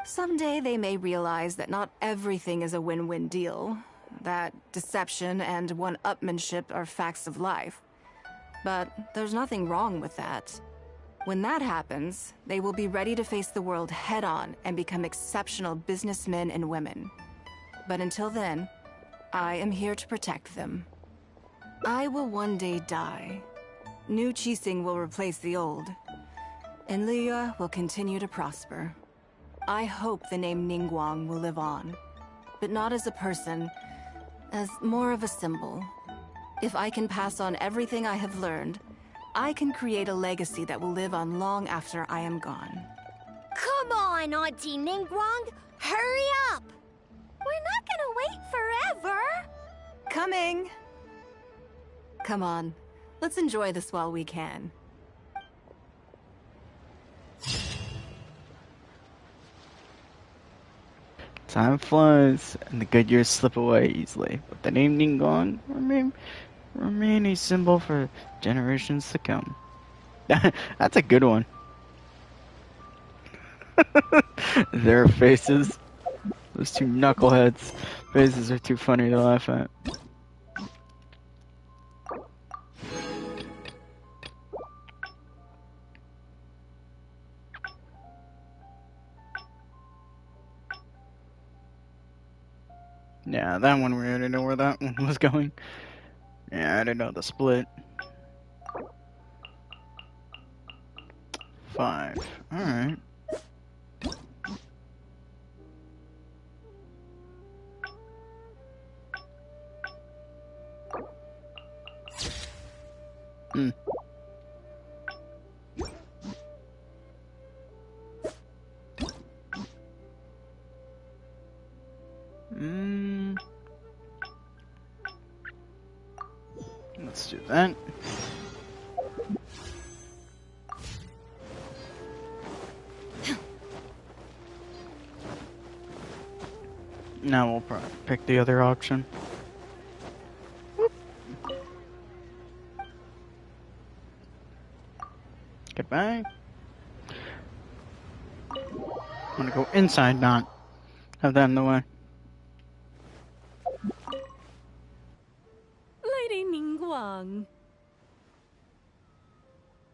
Someday they may realize that not everything is a win-win deal, that deception and one-upmanship are facts of life. But there's nothing wrong with that. When that happens, they will be ready to face the world head-on and become exceptional businessmen and women. But until then, I am here to protect them. I will one day die. New Qixing will replace the old, and Liyue will continue to prosper. I hope the name Ningguang will live on, but not as a person, as more of a symbol. If I can pass on everything I have learned, I can create a legacy that will live on long after I am gone. Come on, Auntie Ningguang! Hurry up! We're not gonna wait forever! Coming! Come on, let's enjoy this while we can. Time flies, and the good years slip away easily. But the name Ningguang remain a symbol for generations to come. That's a good one. Their faces. Those two knuckleheads' faces are too funny to laugh at. Yeah, that one we already know where that one was going. Yeah, I didn't know the split. 5. Alright. Hmm. Let's do that. Now we'll probably pick the other auction. Whoop. Goodbye. I'm gonna go inside, not have that in the way. Lady Ningguang.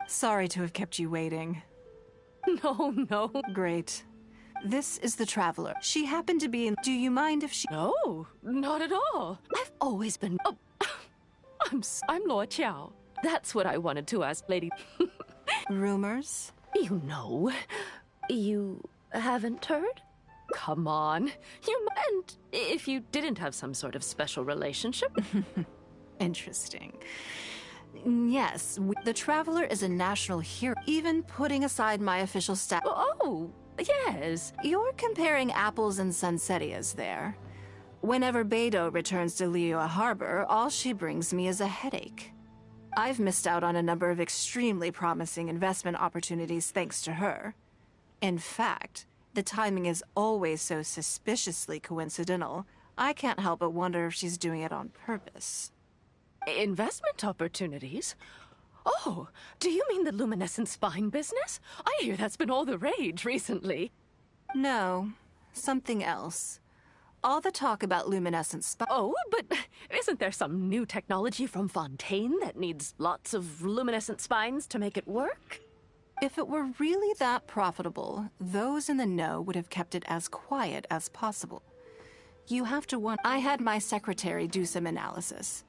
Sorry to have kept you waiting. No, no. Great. This is the Traveler. She happened to be in... Do you mind if she... No, not at all. I've always been... Oh, I'm Luo Qiao. That's what I wanted to ask, lady. Rumors? You know. You haven't heard? Come on. And if you didn't have some sort of special relationship? Interesting. Yes, the Traveler is a national hero, even putting aside my official status. Oh, yes. You're comparing apples and Sunsetias there. Whenever Beidou returns to Liyue Harbor, all she brings me is a headache. I've missed out on a number of extremely promising investment opportunities thanks to her. In fact, the timing is always so suspiciously coincidental, I can't help but wonder if she's doing it on purpose. Investment opportunities? Oh, do you mean the luminescent spine business? I hear that's been all the rage recently. No, something else. All the talk about luminescent spine... Oh, but isn't there some new technology from Fontaine that needs lots of luminescent spines to make it work? If it were really that profitable, those in the know would have kept it as quiet as possible. You have to wonder... I had my secretary do some analysis.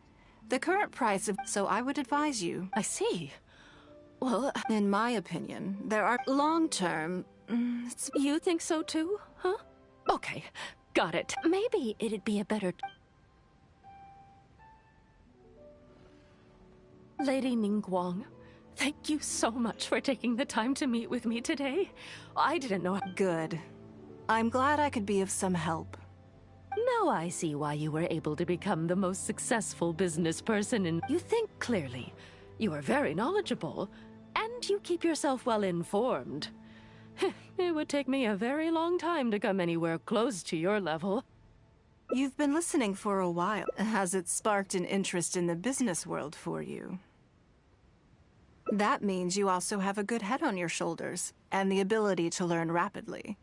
The current price of... So I would advise you. I see. Well... In my opinion, there are long-term... You think so too, huh? Okay, got it. Maybe it'd be a better... Lady Ningguang, thank you so much for taking the time to meet with me today. I didn't know... Good. I'm glad I could be of some help. Now I see why you were able to become the most successful business person in... You think clearly, you are very knowledgeable, and you keep yourself well informed. It would take me a very long time to come anywhere close to your level. You've been listening for a while. Has it sparked an interest in the business world for you? That means you also have a good head on your shoulders, and the ability to learn rapidly.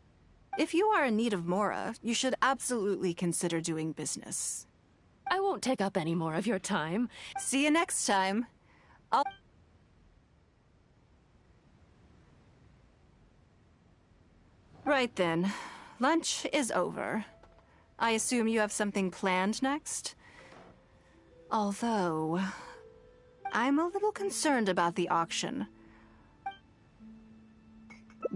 If you are in need of Mora, you should absolutely consider doing business. I won't take up any more of your time. See you next time. Right then. Lunch is over. I assume you have something planned next? Although... I'm a little concerned about the auction.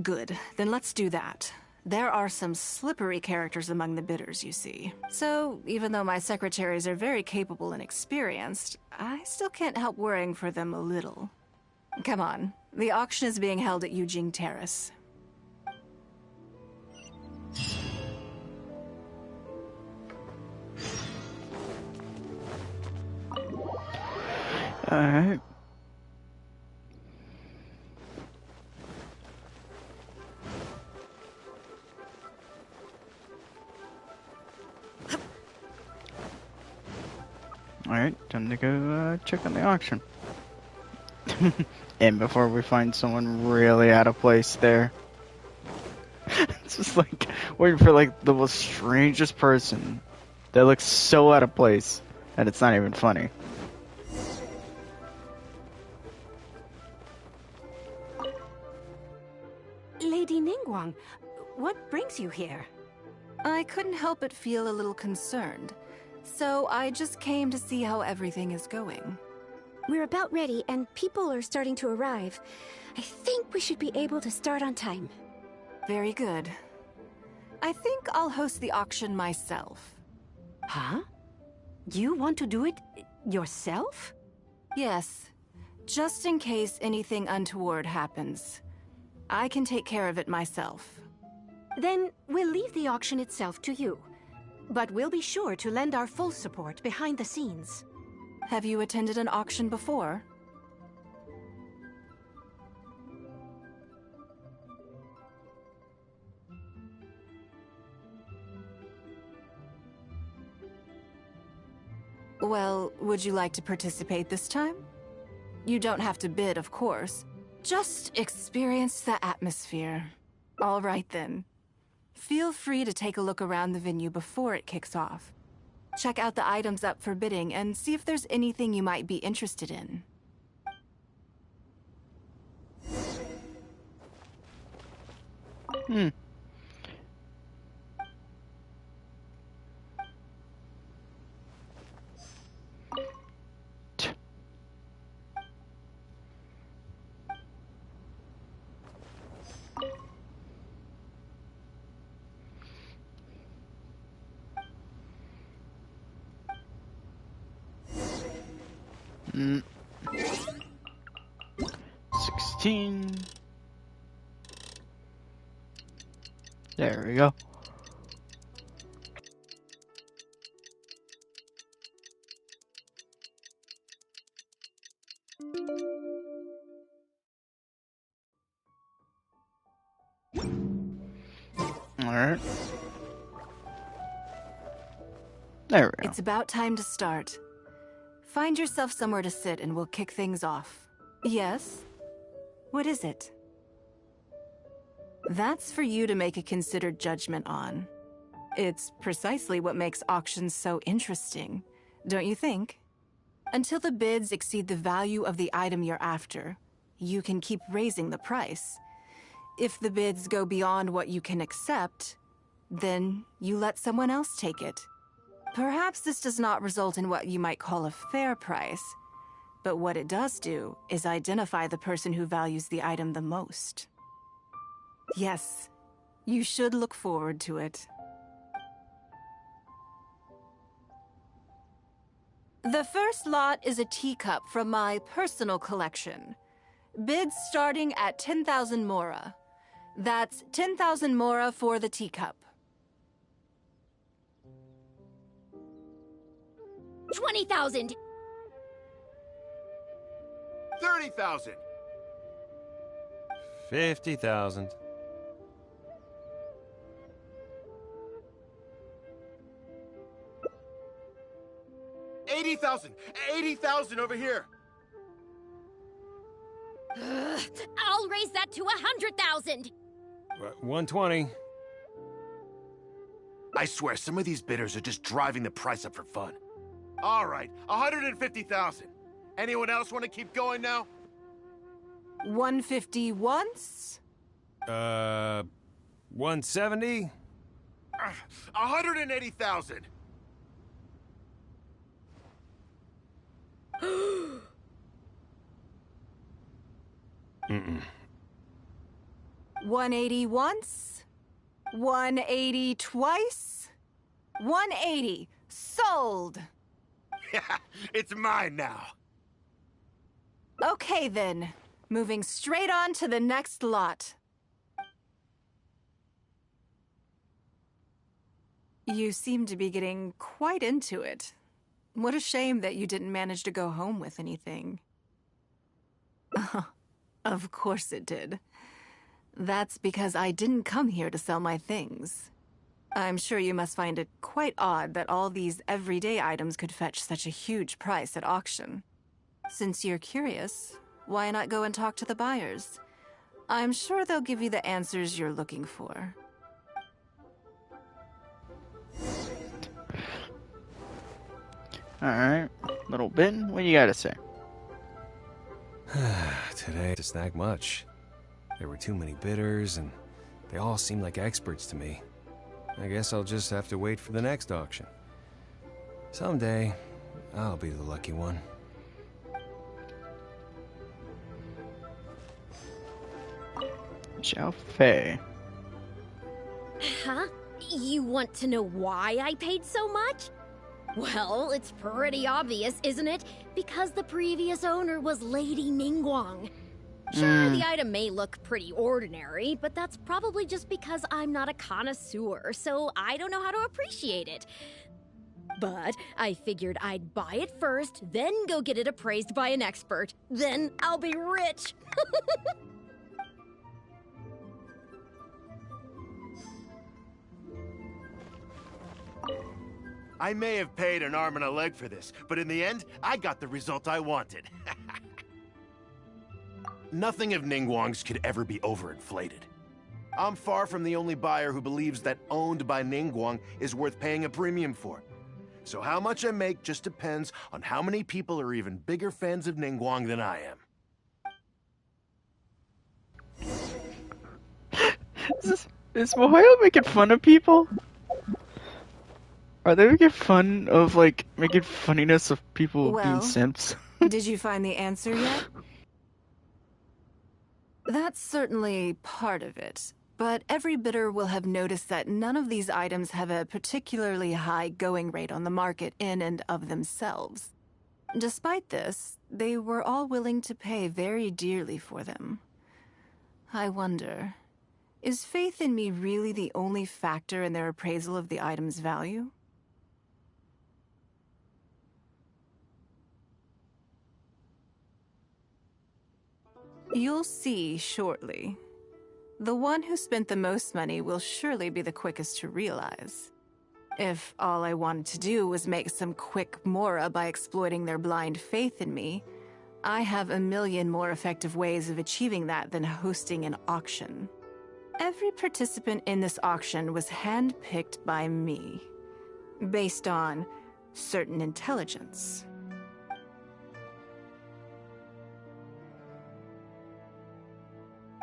Good. Then let's do that. There are some slippery characters among the bidders, you see. So, even though my secretaries are very capable and experienced, I still can't help worrying for them a little. Come on. The auction is being held at Yujing Terrace. Alright. Alright, time to go check on the auction. And before we find someone really out of place there. It's just like waiting for like the most strangest person that looks so out of place, and it's not even funny. Lady Ningguang, what brings you here? I couldn't help but feel a little concerned, so I just came to see how everything is going. We're about ready, and people are starting to arrive. I think we should be able to start on time. Very good. I think I'll host the auction myself. Huh? You want to do it yourself? Yes, just in case anything untoward happens. I can take care of it myself. Then we'll leave the auction itself to you. But we'll be sure to lend our full support behind the scenes. Have you attended an auction before? Well, would you like to participate this time? You don't have to bid, of course. Just experience the atmosphere. All right, then. Feel free to take a look around the venue before it kicks off. Check out the items up for bidding and see if there's anything you might be interested in. Mm. 16. There we go. Alright. There we go. It's about time to start. Find yourself somewhere to sit and we'll kick things off. Yes? What is it? That's for you to make a considered judgment on. It's precisely what makes auctions so interesting, don't you think? Until the bids exceed the value of the item you're after, you can keep raising the price. If the bids go beyond what you can accept, then you let someone else take it. Perhaps this does not result in what you might call a fair price, but what it does do is identify the person who values the item the most. Yes, you should look forward to it. The first lot is a teacup from my personal collection. Bids starting at 10,000 mora. That's 10,000 mora for the teacup. 20,000. 30,000. 50,000. 80,000. 80,000 over here. I'll raise that to 100,000. 120. I swear, some of these bidders are just driving the price up for fun. All right, 150,000. Anyone else want to keep going now? 150 once? 170? 180,000. Mm-mm. 180 once? 180 twice? 180. Sold! Yeah, it's mine now. Okay then. Moving straight on to the next lot. You seem to be getting quite into it. What a shame that you didn't manage to go home with anything. Of course it did. That's because I didn't come here to sell my things. I'm sure you must find it quite odd that all these everyday items could fetch such a huge price at auction. Since you're curious, why not go and talk to the buyers? I'm sure they'll give you the answers you're looking for. Alright. Little Ben, what you gotta say? Today, to snag much. There were too many bidders, and they all seemed like experts to me. I guess I'll just have to wait for the next auction. Someday, I'll be the lucky one. Xiao Fei. Huh? You want to know why I paid so much? Well, it's pretty obvious, isn't it? Because the previous owner was Lady Ningguang. Sure, the item may look pretty ordinary, but that's probably just because I'm not a connoisseur, so I don't know how to appreciate it. But I figured I'd buy it first, then go get it appraised by an expert. Then I'll be rich. I may have paid an arm and a leg for this, but in the end, I got the result I wanted. Nothing of Ningguang's could ever be overinflated. I'm far from the only buyer who believes that owned by Ningguang is worth paying a premium for. So how much I make just depends on how many people are even bigger fans of Ningguang than I am. Is Mohoyo making fun of people? Are they making fun of, like, making funniness of people being simps? Did you find the answer yet? That's certainly part of it, but every bidder will have noticed that none of these items have a particularly high going rate on the market in and of themselves. Despite this, they were all willing to pay very dearly for them. I wonder, is faith in me really the only factor in their appraisal of the item's value? You'll see shortly. The one who spent the most money will surely be the quickest to realize. If all I wanted to do was make some quick mora by exploiting their blind faith in me, I have a million more effective ways of achieving that than hosting an auction. Every participant in this auction was handpicked by me, based on certain intelligence.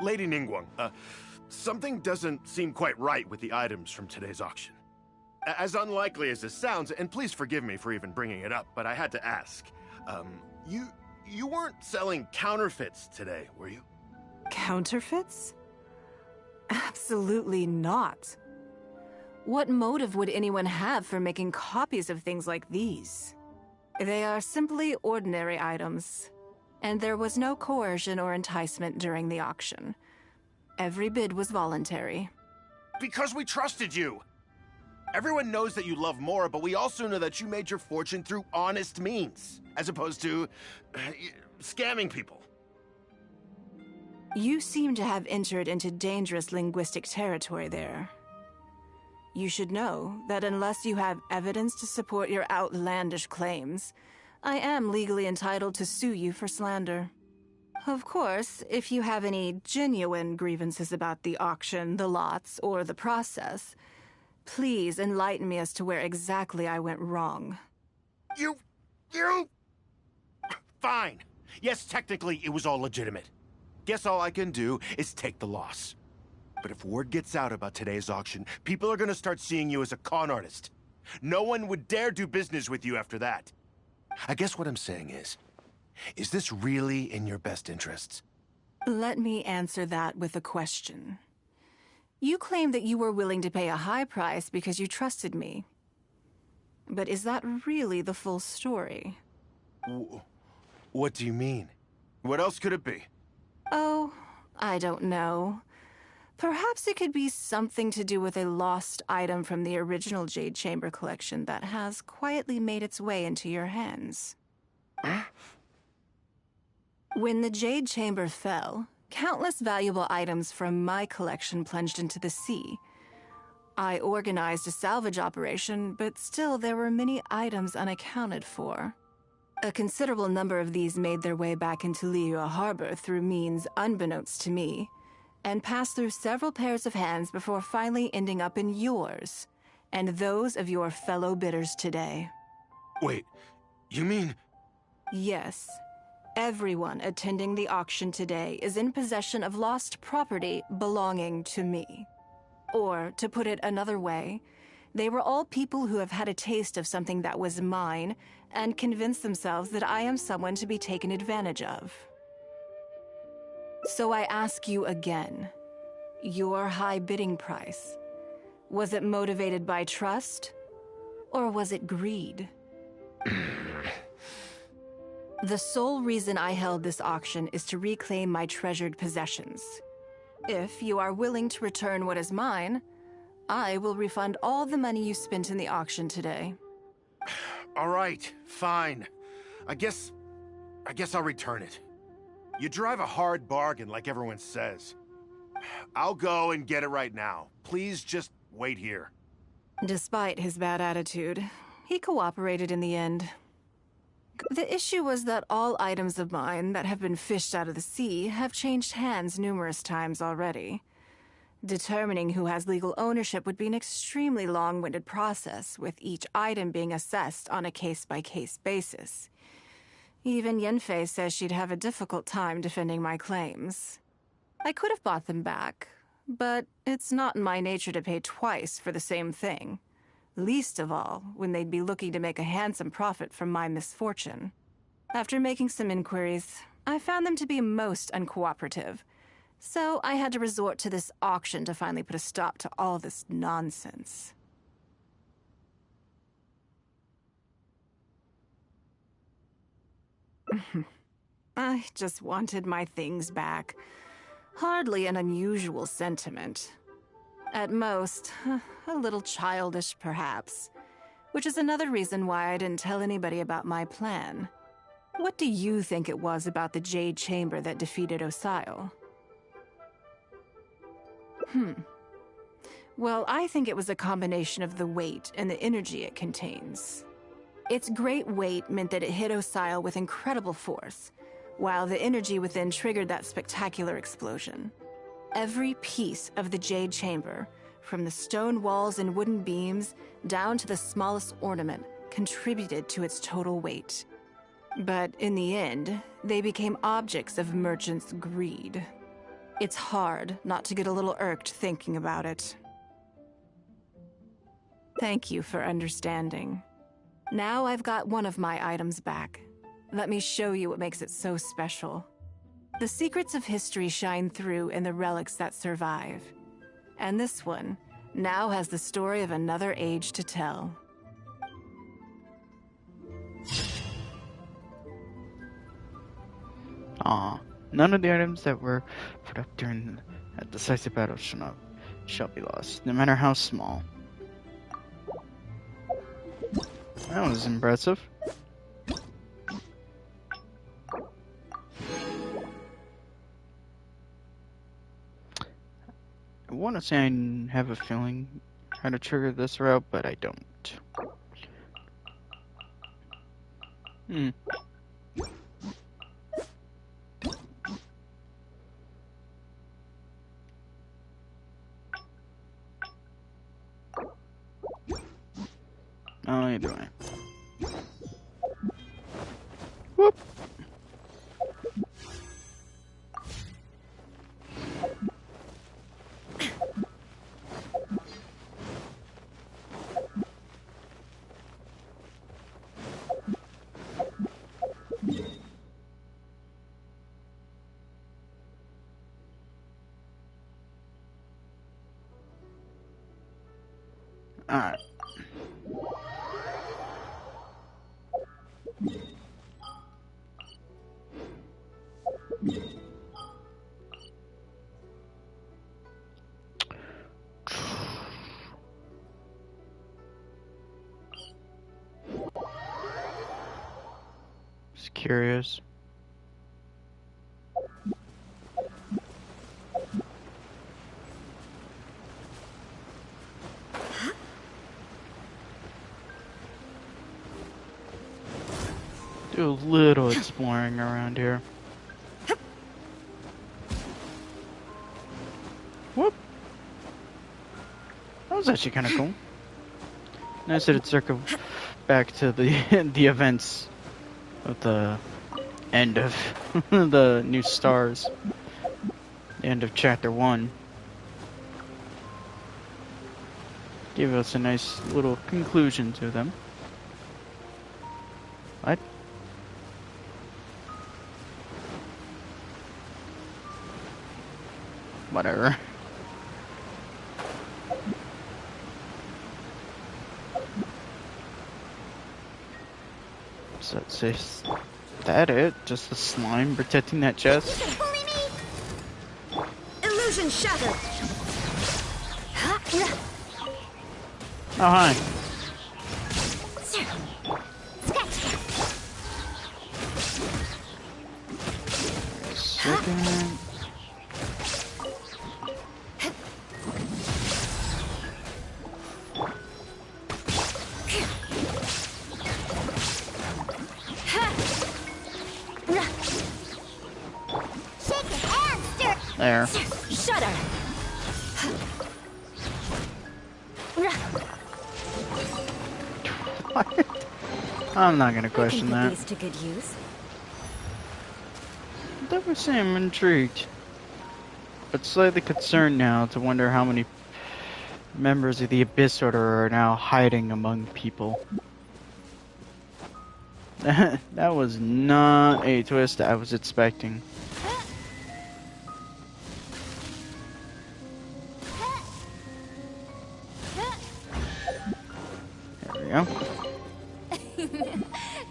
Lady Ningguang, something doesn't seem quite right with the items from today's auction. As unlikely as this sounds, and please forgive me for even bringing it up, but I had to ask. You weren't selling counterfeits today, were you? Counterfeits? Absolutely not. What motive would anyone have for making copies of things like these? They are simply ordinary items. And there was no coercion or enticement during the auction. Every bid was voluntary. Because we trusted you! Everyone knows that you love Mora, but we also know that you made your fortune through honest means, as opposed to scamming people. You seem to have entered into dangerous linguistic territory there. You should know that unless you have evidence to support your outlandish claims, I am legally entitled to sue you for slander. Of course, if you have any genuine grievances about the auction, the lots, or the process, please enlighten me as to where exactly I went wrong. You... Fine. Yes, technically it was all legitimate. Guess all I can do is take the loss. But if word gets out about today's auction, people are gonna start seeing you as a con artist. No one would dare do business with you after that. I guess what I'm saying is this really in your best interests? Let me answer that with a question. You claim that you were willing to pay a high price because you trusted me. But is that really the full story? What do you mean? What else could it be? Oh, I don't know. Perhaps it could be something to do with a lost item from the original Jade Chamber collection that has quietly made its way into your hands. When the Jade Chamber fell, countless valuable items from my collection plunged into the sea. I organized a salvage operation, but still there were many items unaccounted for. A considerable number of these made their way back into Liyue Harbor through means unbeknownst to me, and passed through several pairs of hands before finally ending up in yours, and those of your fellow bidders today. Wait, You mean... Yes. Everyone attending the auction today is in possession of lost property belonging to me. Or, to put it another way, they were all people who have had a taste of something that was mine and convinced themselves that I am someone to be taken advantage of. So I ask you again, your high bidding price, was it motivated by trust, or was it greed? The sole reason I held this auction is to reclaim my treasured possessions. If you are willing to return what is mine, I will refund all the money you spent in the auction today. All right, fine. I guess I'll return it. You drive a hard bargain like everyone says. I'll go and get it right now. Please just wait here. Despite his bad attitude, he cooperated in the end. The issue was that all items of mine that have been fished out of the sea have changed hands numerous times already. Determining who has legal ownership would be an extremely long-winded process, with each item being assessed on a case-by-case basis. Even Yenfei says she'd have a difficult time defending my claims. I could have bought them back, but it's not in my nature to pay twice for the same thing. Least of all, when they'd be looking to make a handsome profit from my misfortune. After making some inquiries, I found them to be most uncooperative, so I had to resort to this auction to finally put a stop to all this nonsense. I just wanted my things back. Hardly an unusual sentiment. At most, a little childish, perhaps. Which is another reason why I didn't tell anybody about my plan. What do you think it was about the Jade Chamber that defeated Osile? Well, I think it was a combination of the weight and the energy it contains. Its great weight meant that it hit Osile with incredible force, while the energy within triggered that spectacular explosion. Every piece of the Jade Chamber, from the stone walls and wooden beams down to the smallest ornament, contributed to its total weight. But in the end, they became objects of merchants' greed. It's hard not to get a little irked thinking about it. Thank you for understanding. Now I've got one of my items back. Let me show you what makes it so special. The secrets of history shine through in the relics that survive. And this one now has the story of another age to tell. None of the items that were put up during that decisive battle shall be lost, no matter how small. That was impressive. I want to say I have a feeling how to trigger this route, but I don't. Oh, either way. Whoop! Alright. Just curious. Do a little exploring around here. Whoop! That was actually kind of cool. Nice that it circled back to the the events With the end of the new stars. The end of chapter 1. Give us a nice little conclusion to them. What? Whatever. So is that it? Just the slime protecting that chest? Illusion shattered. Oh, hi. Second. There. Shudder. I'm not gonna question that. These to good use. That was I'm intrigued, but slightly concerned now to wonder how many members of the Abyss Order are now hiding among people. That was not a twist I was expecting. There we go.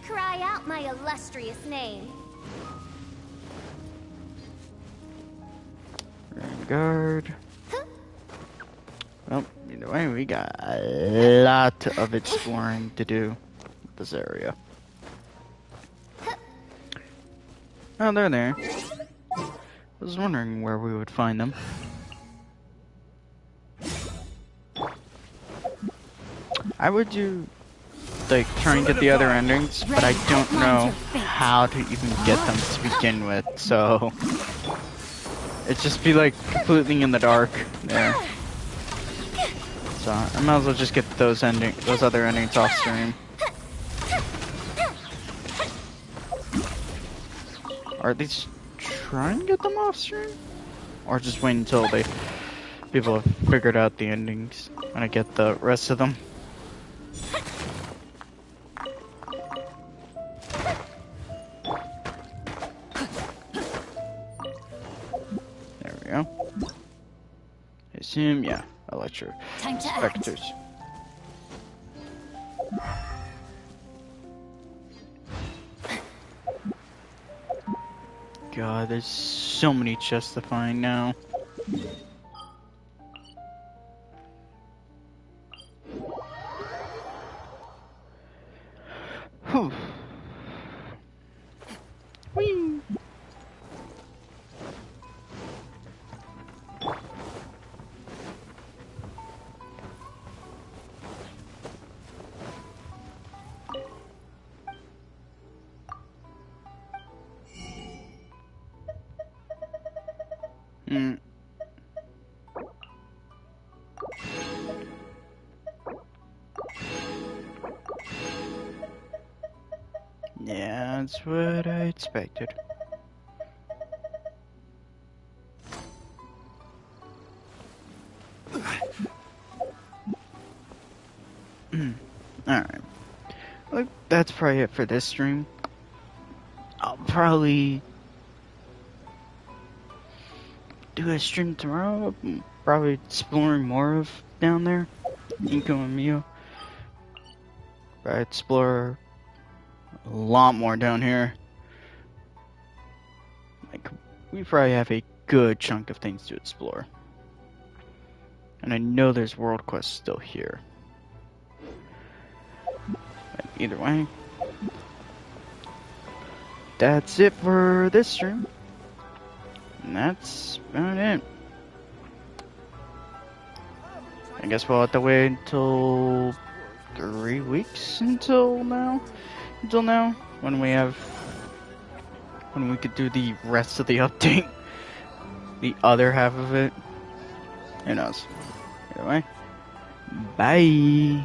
Cry out my illustrious name. Guard. Well, either way, we got a lot of exploring to do with this area. Oh, they're there. I was wondering where we would find them. I would do, like, try and get the other endings, but I don't know how to even get them to begin with, so it'd just be, like, completely in the dark there. So I might as well just get those other endings off stream. Or at least try and get them off stream? Or just wait until people have figured out the endings and I get the rest of them. There we go. I assume, yeah, electro specters. God, there's so many chests to find now. Whew. Whee! Yeah, that's what I expected. Alright. Well, that's probably it for this stream. I'll probably do a stream tomorrow. Probably exploring more of down there. Inko and Mio. I explore a lot more down here. Like, we probably have a good chunk of things to explore. And I know there's world quests still here. But either way, that's it for this stream. And that's about it. I guess we'll have to wait until 3 weeks until now, when we could do the rest of the update, the other half of it. Who knows? Either way, bye.